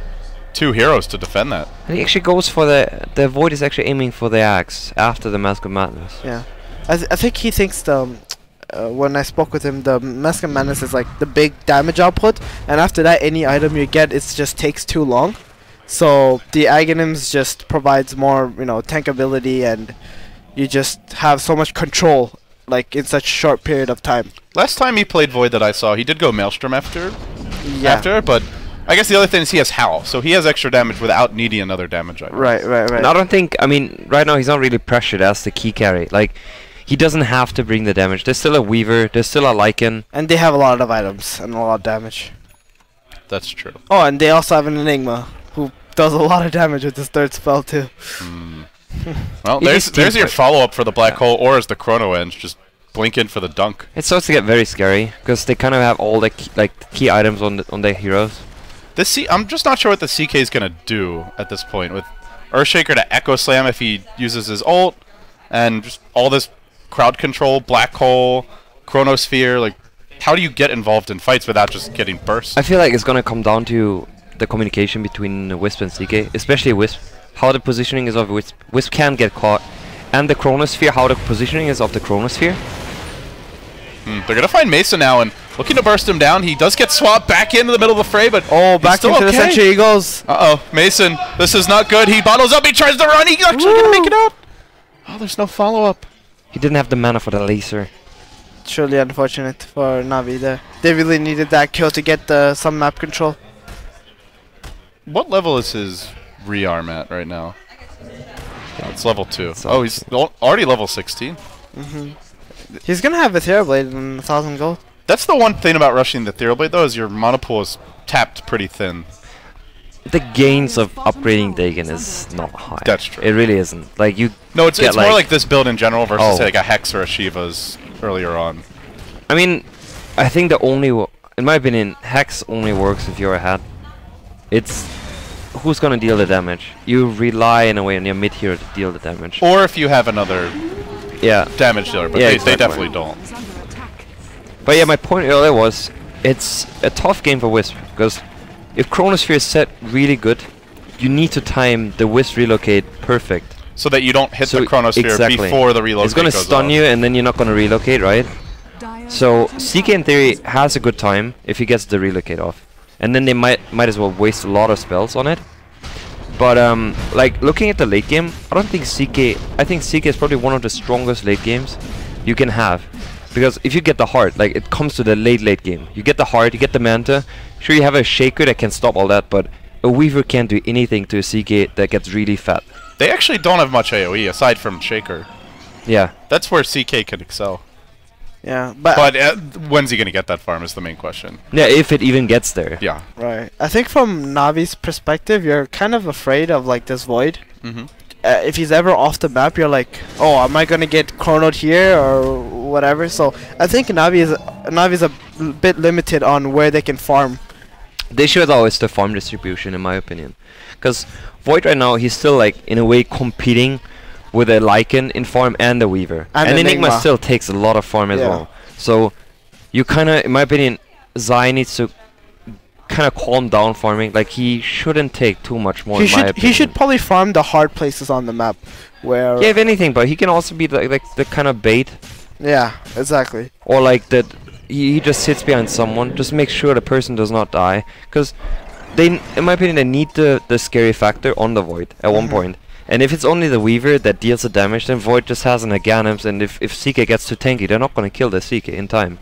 2 heroes to defend that. And he actually goes for the Void is actually aiming for the axe after the Mask of Madness. Yeah, I think he thinks the when I spoke with him, the Mask of Madness is like the big damage output, and after that, any item you get, it just takes too long. So the Aghanims just provides more, tankability, and you just have so much control, like in such a short period of time. Last time he played Void that I saw, he did go Maelstrom after, Yeah. but I guess the other thing is he has Howl, so he has extra damage without needing another damage item. Right. And I don't think, right now he's not really pressured as the key carry. Like, he doesn't have to bring the damage. There's still a Weaver, there's still a Lycan. And they have a lot of items and a lot of damage. That's true. Oh, and they also have an Enigma who does a lot of damage with his 3rd spell too. Well, It is there's your teamfight. follow-up for the Black Hole, or as the Chrono ends, just blink in for the dunk. It starts to get very scary, because they kind of have all the key items on their heroes. I'm just not sure what the CK is going to do at this point, with Earthshaker to Echo Slam if he uses his ult, and just all this crowd control, Black Hole, Chronosphere. Like, how do you get involved in fights without just getting burst? I feel like it's gonna come down to the communication between Wisp and CK, especially Wisp. How the positioning is of Wisp. Wisp can get caught. And the Chronosphere, how the positioning is of the Chronosphere. They're going to find Mason now, and looking to burst him down. He does get swapped back into the middle of the fray, but Back still into the okay. Sentry he goes. Uh-oh, Mason, this is not good. He bottles up, he tries to run, he's actually going to make it out. Oh, there's no follow-up. He didn't have the mana for the laser. Truly unfortunate for Navi there. They really needed that kill to get some map control. What level is his rearm at right now? It's level 2. It's Oh, he's already level 16. He's gonna have a Ethereal Blade and 1,000 gold. That's the one thing about rushing the Ethereal Blade, though, is your mana pool is tapped pretty thin. The gains of upgrading Dagon is not high. That's true. It really isn't. Like, you No, it's get more like this build in general versus, Oh. say, like a Hex or a Shiva's earlier on. I mean, I think the only, in my opinion, Hex only works if you're ahead. It's who's gonna deal the damage. You rely in a way on your mid hero to deal the damage. Or if you have another Yeah, damage dealer, but Yeah, they exactly. definitely don't. but yeah, my point earlier was it's a tough game for Wisp because if Chronosphere is set really good, you need to time the Wisp relocate perfect so that you don't hit So the chronosphere exactly. before the relocate It's gonna goes stun off. you, and then you're not gonna relocate, right? So CK in theory has a good time if he gets the relocate off, and then they might as well waste a lot of spells on it. But like looking at the late game, I don't think CK. I think CK is probably one of the strongest late games you can have, because if you get the heart, like it comes to the late game, you get the heart, you get the manta. Sure, you have a shaker that can stop all that, but a weaver can't do anything to a CK that gets really fat. They actually don't have much AoE aside from shaker. Yeah. That's where CK can excel. Yeah, but When's he gonna get that farm is the main question. Yeah, if it even gets there. Yeah. right. I think from Navi's perspective, you're kind of afraid of like this void. Mm-hmm. If he's ever off the map, you're like, oh, am I gonna get chronoed here or whatever? So I think Navi's a bit limited on where they can farm. The issue though is the farm distribution, in my opinion, because Void right now he's still like in a way competing with a Lycan in farm and a Weaver, and Enigma still takes a lot of farm as well. So you kind of, in my opinion, Zai needs to kind of calm down farming. Like he shouldn't take too much more. He should probably farm the hard places on the map, where yeah, if anything, but he can also be like the kind of bait. Yeah, exactly. Or like that. He just sits behind someone, just make sure the person does not die, because they, in my opinion, they need the scary factor on the Void at one point. And if it's only the Weaver that deals the damage, then Void just has an Aghanim's, and if CK gets too tanky, they're not going to kill the CK in time.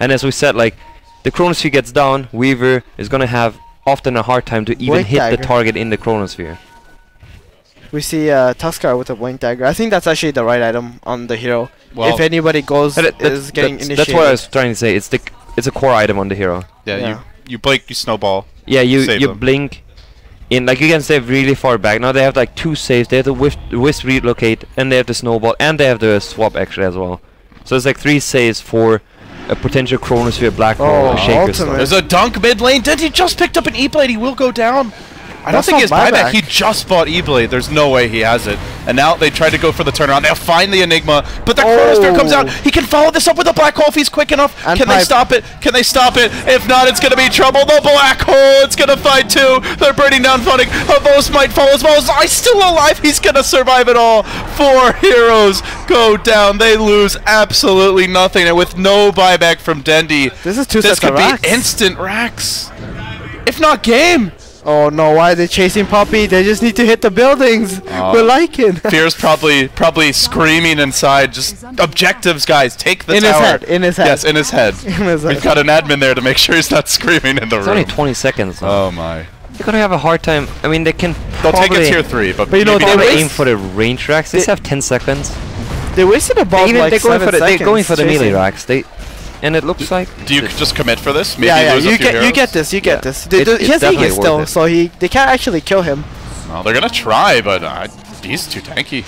And as we said, like, the Chronosphere gets down, Weaver is going to have often a hard time to even hit the target in the Chronosphere. We see Tuskar with a Blink Dagger. I think that's actually the right item on the hero. Well, if anybody goes, is getting initiated. That's what I was trying to say. It's a core item on the hero. Yeah, you blink, you snowball. Yeah, you blink in, like you can save really far back. Now they have like 2 saves. They have the wisp relocate, and they have the snowball, and they have the swap actually as well. So it's like 3 saves for a potential Chronosphere black hole, a shaker stuff. There's a dunk mid lane. Did he just picked up an E-Blade? He will go down. I don't think he has buyback. He just bought E-Blade. There's no way he has it. And now they try to go for the turnaround. They'll find the Enigma, but the Chronosphere comes out. He can follow this up with a black hole if he's quick enough. And can they stop it? Can they stop it? If not, it's going to be trouble. The black hole, it's going to fight too. They're burning down funding. Havos might fall as well. Zai's still alive. He's going to survive it all. 4 heroes go down. They lose absolutely nothing. And with no buyback from Dendi, this could be instant racks. If not game. Oh no, why are they chasing Poppy? They just need to hit the buildings. We're liking. Fear's probably screaming inside, just objectives, guys, take the tower. In his head. Yes, in his head. We've got an admin there to make sure he's not screaming in the room. It's only 20 seconds. Oh my. They're gonna have a hard time. I mean, they can They'll take a tier 3, but you know, they aim for the range racks. They have 10 seconds. They wasted about like 7 seconds. They're going for the melee racks. And it looks like... Do you just commit for this? Maybe yeah, lose a few heroes? You get this, he has Aegis still, so they can't actually kill him. Well, they're going to try, but he's too tanky.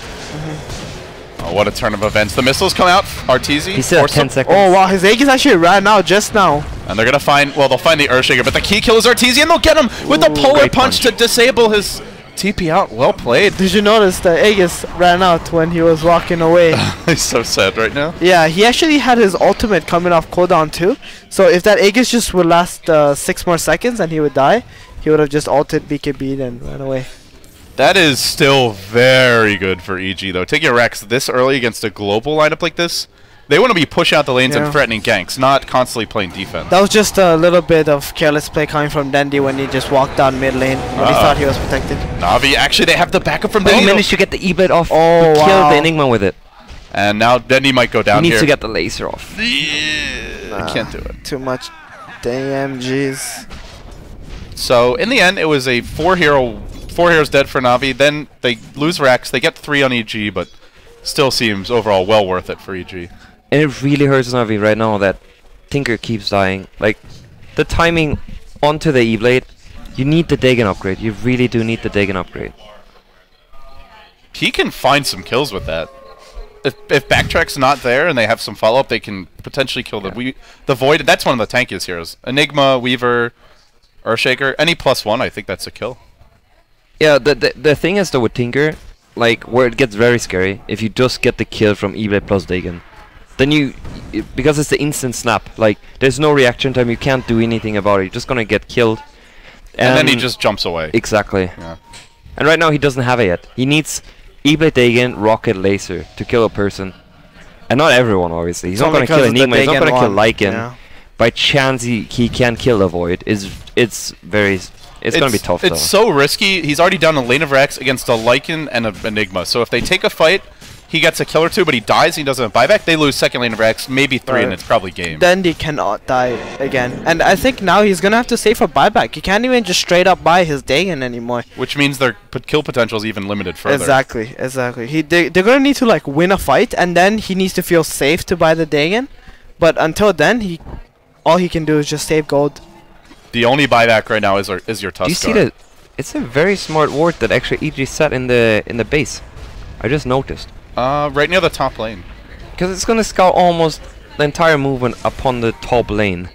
Oh, what a turn of events. The missiles come out. Arteezy. He still has 10 seconds. Oh, wow, his Aegis actually ran out just now. And they're going to find... Well, they'll find the Earthshaker, but the key kill is Arteezy, and they'll get him with the Polar punch to disable his... TP out, well played. Did you notice that Aegis ran out when he was walking away? He's so sad right now. Yeah, he actually had his ultimate coming off cooldown too. So if that Aegis just would last 6 more seconds and he would die, he would have just ulted BKB'd and ran away. That is still very good for EG though. Taking a Rex this early against a global lineup like this, they want to be pushing out the lanes and threatening ganks, not constantly playing defense. That was just a little bit of careless play coming from Dendi when he just walked down mid lane when he thought he was protected. Navi, actually they have the backup from Dendi. He managed to get the E-Blade off. Oh, wow. Kill the Enigma with it. And now Dendi might go down here. He here. needs to get the laser off. I can't do it. Too much DMGs. So in the end, it was a 4 heroes dead for Navi. Then they lose Rex. They get 3 on EG, but still seems overall well worth it for EG. And it really hurts Navi right now that Tinker keeps dying. Like, the timing onto the E-Blade, you need the Dagon upgrade. You really do need the Dagon upgrade. He can find some kills with that. If Backtrack's not there and they have some follow-up, they can potentially kill the Void. That's one of the tankiest heroes. Enigma, Weaver, Earthshaker, any +1, I think that's a kill. Yeah, the thing is though with Tinker, like, where it gets very scary, if you just get the kill from E-Blade plus Dagon. Then because it's the instant snap, like, there's no reaction time, you can't do anything about it, you're just gonna get killed. And then he just jumps away. Exactly. Yeah. And right now he doesn't have it yet. He needs E-Blade Dagon, Rocket, Laser to kill a person. And not everyone, obviously. He's not Only going to kill 'cause of the Enigma, he's not Dagon going to kill one, Lycan. yeah. By chance he can kill the Void. It's going to be tough though. It's so risky. He's already down a Lane of Rex against a Lycan and an Enigma. So if they take a fight, he gets a kill or two, but he dies, he doesn't have buyback, they lose second Lane of Rex, maybe 3, and it's probably game. Then he cannot die again. And I think now he's going to have to save for buyback. He can't even just straight up buy his Dagon anymore. Which means their kill potential is even limited further. Exactly. They're going to need to like win a fight, and then he needs to feel safe to buy the Dagon. But until then, all he can do is just save gold. The only buyback right now is your Tuskar. Do you see that? It's a very smart ward that actually EG set in the base. I just noticed. Right near the top lane. Because it's gonna scout almost the entire movement upon the top lane.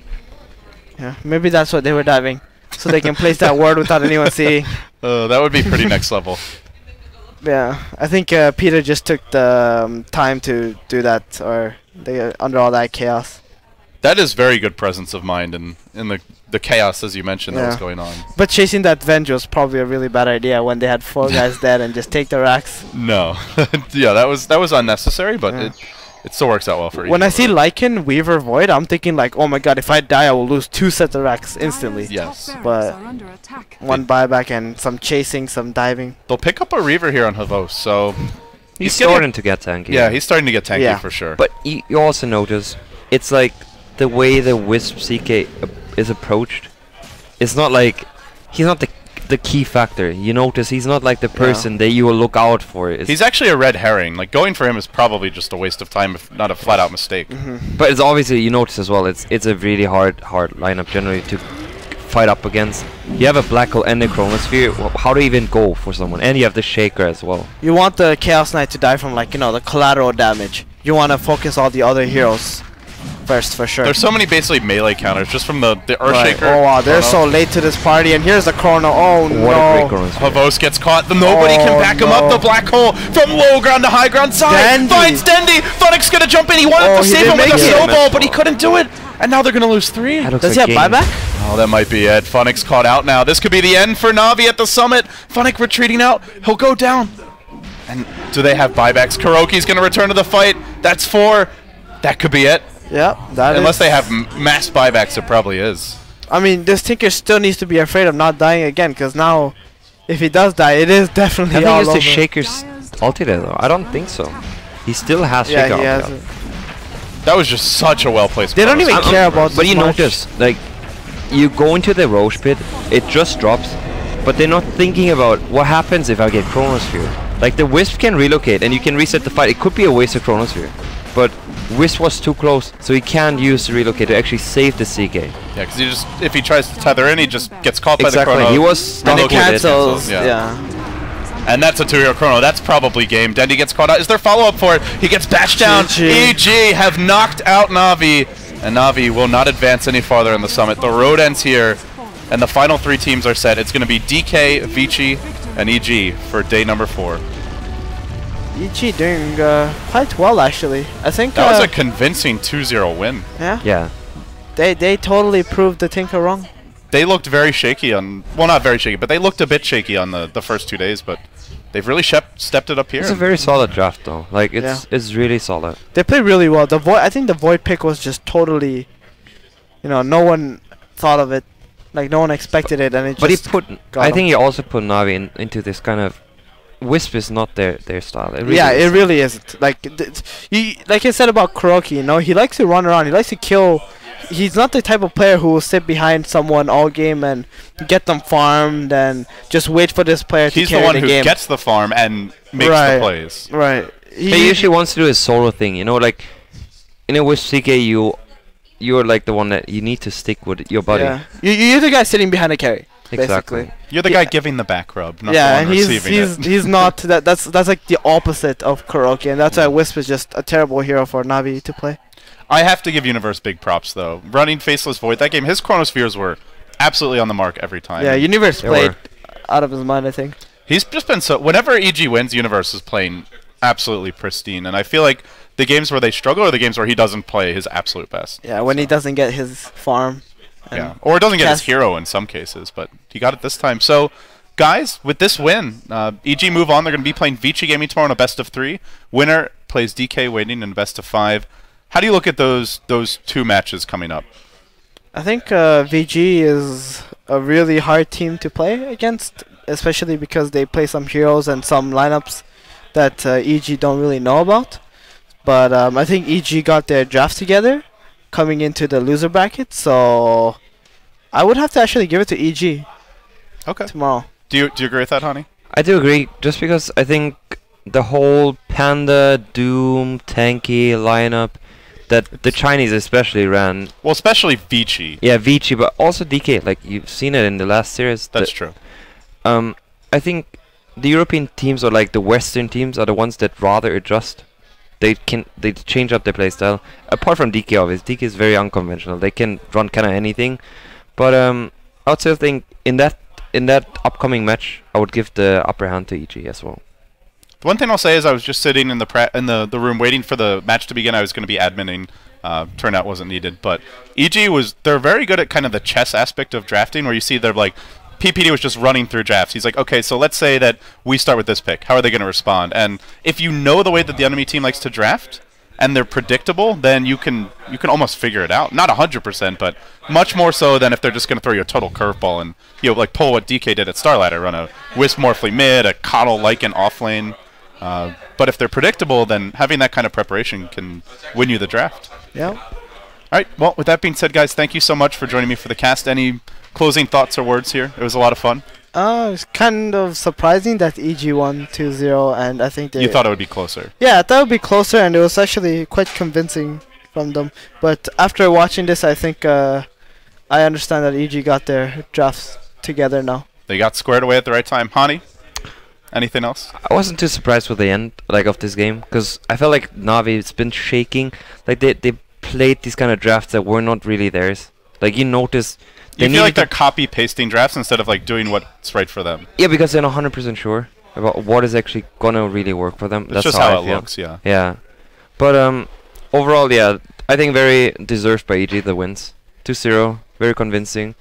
Yeah, maybe that's what they were diving, so they can place that ward without anyone seeing. That would be pretty next level. Yeah, I think Peter just took the time to do that, or they under all that chaos. That is very good presence of mind in the chaos, as you mentioned, that was going on. But chasing that Venge was probably a really bad idea when they had 4 guys dead and just take the racks. No. Yeah, that was unnecessary, but it still works out well for you. When I see Lycan, Weaver, Void, I'm thinking like, oh my god, if I die I will lose 2 sets of racks instantly. Yes. But one buyback and some chasing, some diving. They'll pick up a Reaver here on Havos, so He's starting to get tanky. Yeah, he's starting to get tanky for sure. But you also notice, it's like the way the Wisp CK is approached. It's not like he's not the key factor. You notice he's not like the person that you will look out for. He's actually a red herring. Like going for him is probably just a waste of time, if not a flat out mistake. But it's obviously, you notice as well, it's a really hard lineup generally to fight up against. You have a Black Hole and a Chronosphere. How to even go for someone? And you have the Shaker as well. You want the Chaos Knight to die from, like, you know, the collateral damage. You want to focus all the other heroes first, for sure. There's so many basically melee counters just from the Earthshaker. Oh wow, they're so late to this party, and here's the Chrono. Oh no. What a great Chronosphere. Havos gets caught. Nobody can back him up. The Black Hole from low ground to high ground side finds Dendy. Funnick's gonna jump in. He wanted to save him with a snowball, but he couldn't do it. And now they're gonna lose 3. Does he have buyback? Oh, that might be it. Funnick's caught out now. This could be the end for Navi at the summit. Funnick retreating out. He'll go down. And do they have buybacks? Kuroki's gonna return to the fight. That's 4. That could be it. Yeah, unless they have mass buybacks, it probably is. I mean, this Tinker still needs to be afraid of not dying again, because now, if he does die, it is definitely all over. I think it's the Shaker's ulti there, though. I don't think so. He still has Shaker ulti. That was just such a well-placed. They don't even care about. But you notice, like, you go into the Roche pit, it just drops, but they're not thinking about what happens if I get Chronosphere. Like, the Wisp can relocate, and you can reset the fight. It could be a waste of Chronosphere, but Wisp was too close, so he can't use the relocate to actually save the CK. Yeah, because if he tries to tether in, he just gets caught by the Chrono. He was and it cancels. Yeah. And that's a 2-hero Chrono. That's probably game. Dendy gets caught out. Is there follow-up for it? He gets bashed down. EG have knocked out Navi, and Navi will not advance any farther in the summit. The road ends here, and the final 3 teams are set. It's going to be DK, Vici, and EG for day number 4. EG doing quite well, actually. I think that was a convincing 2-0 win. Yeah. Yeah. They totally proved the Tinker wrong. They looked very shaky on, well, not very shaky, but they looked a bit shaky on the first 2 days, but they've really stepped it up here. It's a very solid draft, though. Like, it's really solid. They play really well. The Void, I think the Void pick was just totally, you know, no one thought of it. Like, no one expected it, and it just I think he also put Navi into this kind of, Wisp is not their style. It really isn't. Like, like I said about Kuroki, you know, he likes to run around. He likes to kill. He's not the type of player who will sit behind someone all game and get them farmed and just wait for this player to carry the game. He's the one who gets the farm and makes the plays. Right. He usually wants to do his solo thing, you know, like in a Wisp CK you're like the one that you need to stick with your buddy. Yeah. You're the guy sitting behind a carry. Exactly. Basically. You're the guy giving the back rub, not yeah, the one receiving it. He's not. That's like the opposite of Kuroki, and that's why Wisp is just a terrible hero for Navi to play. I have to give Universe big props, though. Running Faceless Void, that game, his Chronospheres were absolutely on the mark every time. Yeah, Universe played out of his mind, I think. He's just been so... Whenever EG wins, Universe is playing absolutely pristine, and I feel like the games where they struggle are the games where he doesn't play his absolute best. Yeah, when he doesn't get his farm. Yeah, or doesn't get his hero in some cases, but he got it this time. So guys, with this win, EG move on. They're going to be playing Vici Gaming tomorrow in a best of 3. Winner plays DK Waiting in a best of 5. How do you look at those 2 matches coming up? I think VG is a really hard team to play against, especially because they play some heroes and some lineups that EG don't really know about. But I think EG got their draft together coming into the loser bracket, so I would have to actually give it to EG. Okay. Tomorrow. Do you agree with that, Honey? I do agree, just because I think the whole Panda, Doom, Tanky lineup that the Chinese especially ran. Well, especially Vici. Yeah, Vici, but also DK. Like you've seen it in the last series. That's true. I think the European teams or like the Western teams are the ones that rather adjust. They change up their playstyle. Apart from DK, obviously, DK is very unconventional. They can run kind of anything, but I would still think in that upcoming match, I would give the upper hand to EG as well. The one thing I'll say is I was just sitting in the room waiting for the match to begin. I was going to be adminning. Turned out wasn't needed, but EG they're very good at kind of the chess aspect of drafting, where you see they're like, PPD was just running through drafts. He's like, okay, so let's say that we start with this pick. How are they going to respond? And if you know the way that the enemy team likes to draft, and they're predictable, then you can almost figure it out. Not 100%, but much more so than if they're just going to throw you a total curveball and like pull what DK did at Starlighter, run a Wisp Morphly mid, a Coddle Lycan off lane. But if they're predictable, then having that kind of preparation can win you the draft. Yeah. All right. Well, with that being said, guys, thank you so much for joining me for the cast. Any closing thoughts or words here? It was a lot of fun. It's kind of surprising that EG won 2-0, and I think you thought it would be closer. Yeah, I thought it would be closer, and it was actually quite convincing from them. But after watching this, I think I understand that EG got their drafts together now. They got squared away at the right time. Hani, anything else? I wasn't too surprised with the end of this game, because I felt like Navi has been shaking. Like they played these kind of drafts that were not really theirs. Like you notice. You feel like they're copy-pasting drafts instead of like doing what's right for them. Yeah, because they're not 100% sure about what is actually gonna really work for them. That's just how it looks, yeah. Yeah, but overall, yeah, I think very deserved by EG the wins. 2-0, very convincing,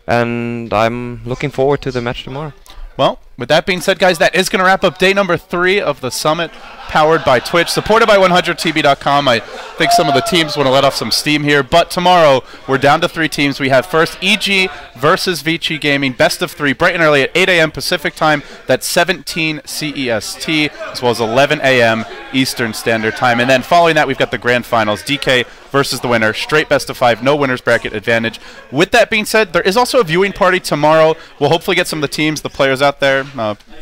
and I'm looking forward to the match tomorrow. Well, with that being said, guys, that is going to wrap up day number 3 of the Summit, powered by Twitch, supported by 100tv.com. I think some of the teams want to let off some steam here, but tomorrow we're down to 3 teams. We have first EG versus Vici Gaming, best of 3, bright and early at 8 a.m. Pacific time. That's 17 CEST, as well as 11 a.m. Eastern Standard Time. And then following that, we've got the grand finals, DK versus the winner, straight best of 5, no winners bracket advantage. With that being said, there is also a viewing party tomorrow. We'll hopefully get some of the teams, the players out there,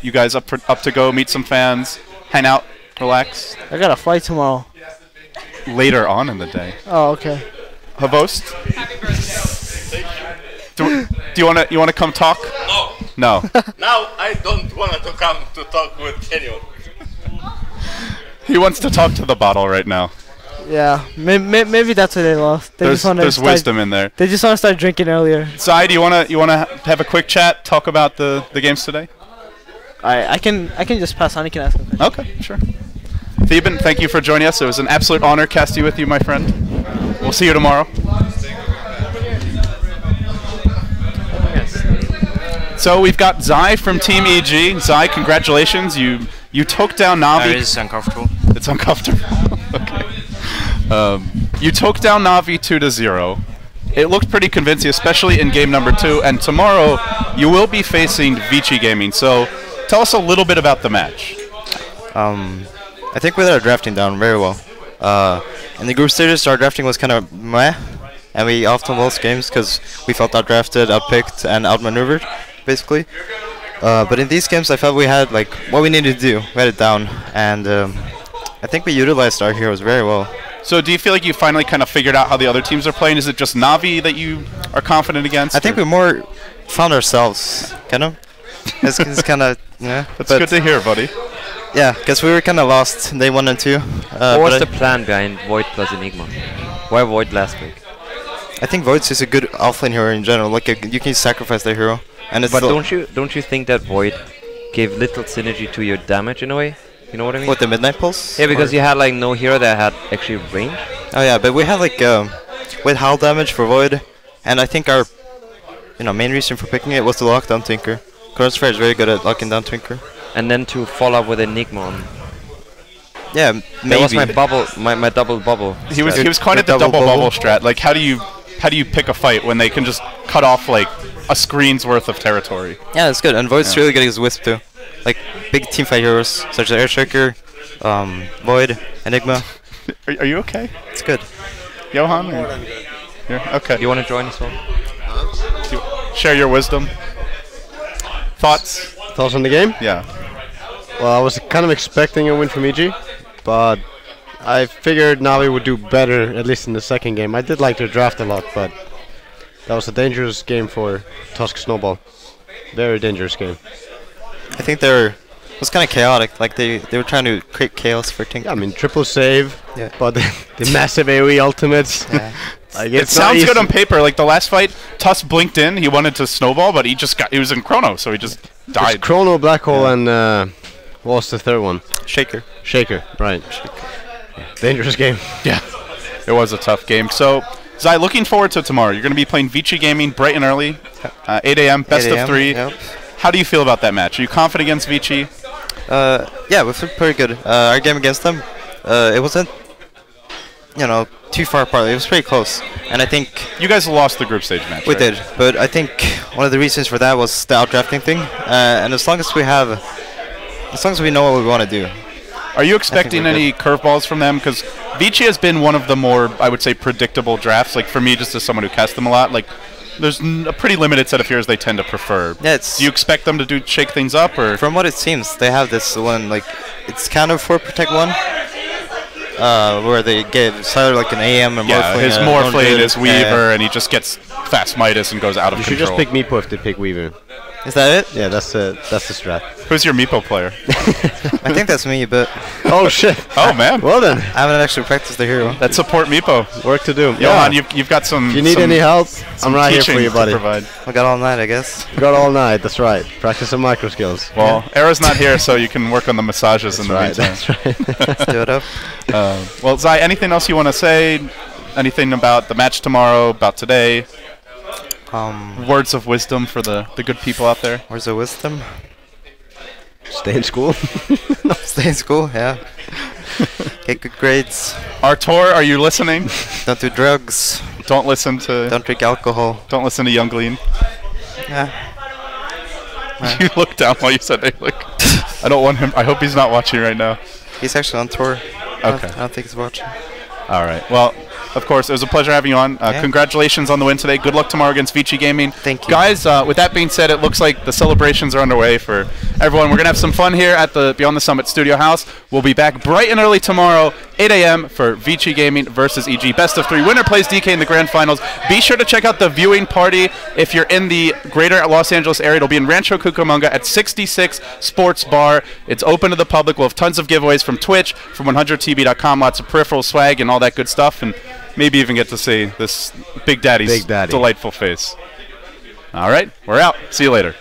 you guys up to go meet some fans, hang out, relax. I got a flight tomorrow. Later on in the day. Oh, okay. Havost? do you wanna come talk? No. No. Now I don't want to come to talk with anyone. He wants to talk to the bottle right now. Yeah, maybe that's what they lost. There's wisdom in there. They just want to start drinking earlier. Sai, do you wanna have a quick chat, talk about the games today? I can just pass on. You can ask him. Okay, sure. Theban, thank you for joining us. It was an absolute honor casting with you, my friend. We'll see you tomorrow. So we've got Zai from Team EG. Zai, congratulations. You took down Navi. It is uncomfortable. It's uncomfortable. Okay. You took down Navi 2-0. It looked pretty convincing, especially in game number 2. And tomorrow, you will be facing Vici Gaming. So tell us a little bit about the match. I think we let our drafting down very well. In the group stages, our drafting was kind of meh, and we often lost games because we felt outdrafted, outpicked, and outmaneuvered, basically. But in these games, I felt we had like what we needed to do. We had it down, and I think we utilized our heroes very well. So do you feel like you finally kind of figured out how the other teams are playing? Is it just Navi that you are confident against? I think we more found ourselves, kind of. It's kind of, yeah. That's good to hear, buddy. Yeah, because we were kind of lost day 1 and 2. What was the plan behind Void plus Enigma? Why Void last week? I think Void's just a good offlane hero in general. Like you can sacrifice the hero, and it's. But don't you think that Void gave little synergy to your damage in a way? You know what I mean? What, the Midnight Pulse? Yeah, because you had like no hero that had actually range. Oh yeah, but we had like with howl damage for Void, and I think our main reason for picking it was the lockdown tinker. Crossfire is very good at locking down Twinker. And then to follow up with Enigma on. Yeah, maybe. That was my bubble, my double bubble. He was quite at the double bubble strat. Like, how do you pick a fight when they can just cut off like a screen's worth of territory? Yeah, that's good. And Void's really good against Wisp too. Like big teamfight heroes such as Airstriker, Void, Enigma. Are you okay? It's good. Johan? Yeah, okay. You want to join as well? Share your wisdom. Thoughts? Thoughts on the game? Yeah. Well, I was kind of expecting a win from EG, but I figured Navi would do better, at least in the second game. I did like their draft a lot, but that was a dangerous game for Tusk Snowball. Very dangerous game. I think it was kind of chaotic. Like they were trying to create chaos for Tinker. Yeah, I mean, triple save, Yeah. but the massive AoE ultimates. Yeah. Like, It it's not sounds easy. good on paper. Like the last fight, Tuss blinked in. He wanted to snowball, but he was in Chrono, so he just It's died. Chrono, Black Hole, and what was the third one? Shaker. Shaker, right. Dangerous game. Yeah, it was a tough game. So, Zai, looking forward to tomorrow. You're going to be playing Vici Gaming bright and early, 8 a.m., best 8 of a.m., 3. Yep. How do you feel about that match? Are you confident against Vici? Yeah, we feel pretty good. Our game against them, it wasn't, too far apart. It was pretty close, and I think You guys lost the group stage match. we right? did. But I think one of the reasons for that was the outdrafting thing. And as long as we know what we want to do. Are you expecting we're any curveballs from them? Because Vici has been one of the more, I would say, predictable drafts. Like for me, just as someone who casts them a lot, like there's a pretty limited set of heroes they tend to prefer. Yeah, Do you expect them to shake things up, or? From what it seems, they have this one, like, it's kind of for Protect 1, where they give Siler like an AM or Yeah, Morphling. his and Morphling, 100. his Weaver, and he just gets fast Midas and goes out of You should control. just pick Meepo if they pick Weaver. Is that it? Yeah, that's the strat. Who's your Meepo player? I think that's me, but Oh shit! Oh man, Well then, I haven't actually practiced the hero. that's support Meepo. work to do. Johan, you've got some. If you need some any help, I'm right here teaching for you, to buddy. provide. I got all night, I guess. Got all night. That's right. Practice some micro skills. Well, Era's not here, so you can work on the massages in the Right. meantime. That's right. Let's do it up. Well, Zai, anything else you want to say? Anything about the match tomorrow? About today? Words of wisdom for the good people out there. Where's the wisdom? Stay in school. Stay in school, yeah. Get good grades. Artur, are you listening? Don't do drugs. Don't listen to. Don't drink alcohol. Don't listen to Younglean. Yeah. You looked down while you said, "Hey, look." I don't want him. I hope he's not watching right now. He's actually on tour. Okay. I don't think he's watching. All right. Well, of course, it was a pleasure having you on. Yeah. Congratulations on the win today. Good luck tomorrow against Vici Gaming. Thank you. Guys, with that being said, it looks like the celebrations are underway for everyone. We're going to have some fun here at the Beyond the Summit Studio House. We'll be back bright and early tomorrow, 8 a.m. for Vici Gaming versus EG. Best of 3. Winner plays DK in the grand finals. Be sure to check out the viewing party if you're in the greater Los Angeles area. It'll be in Rancho Cucamonga at 66 Sports Bar. It's open to the public. We'll have tons of giveaways from Twitch, from 100tv.com, lots of peripheral swag and all that good stuff, and maybe even get to see this Big Daddy's Big Daddy. delightful face. All right, we're out. See you later.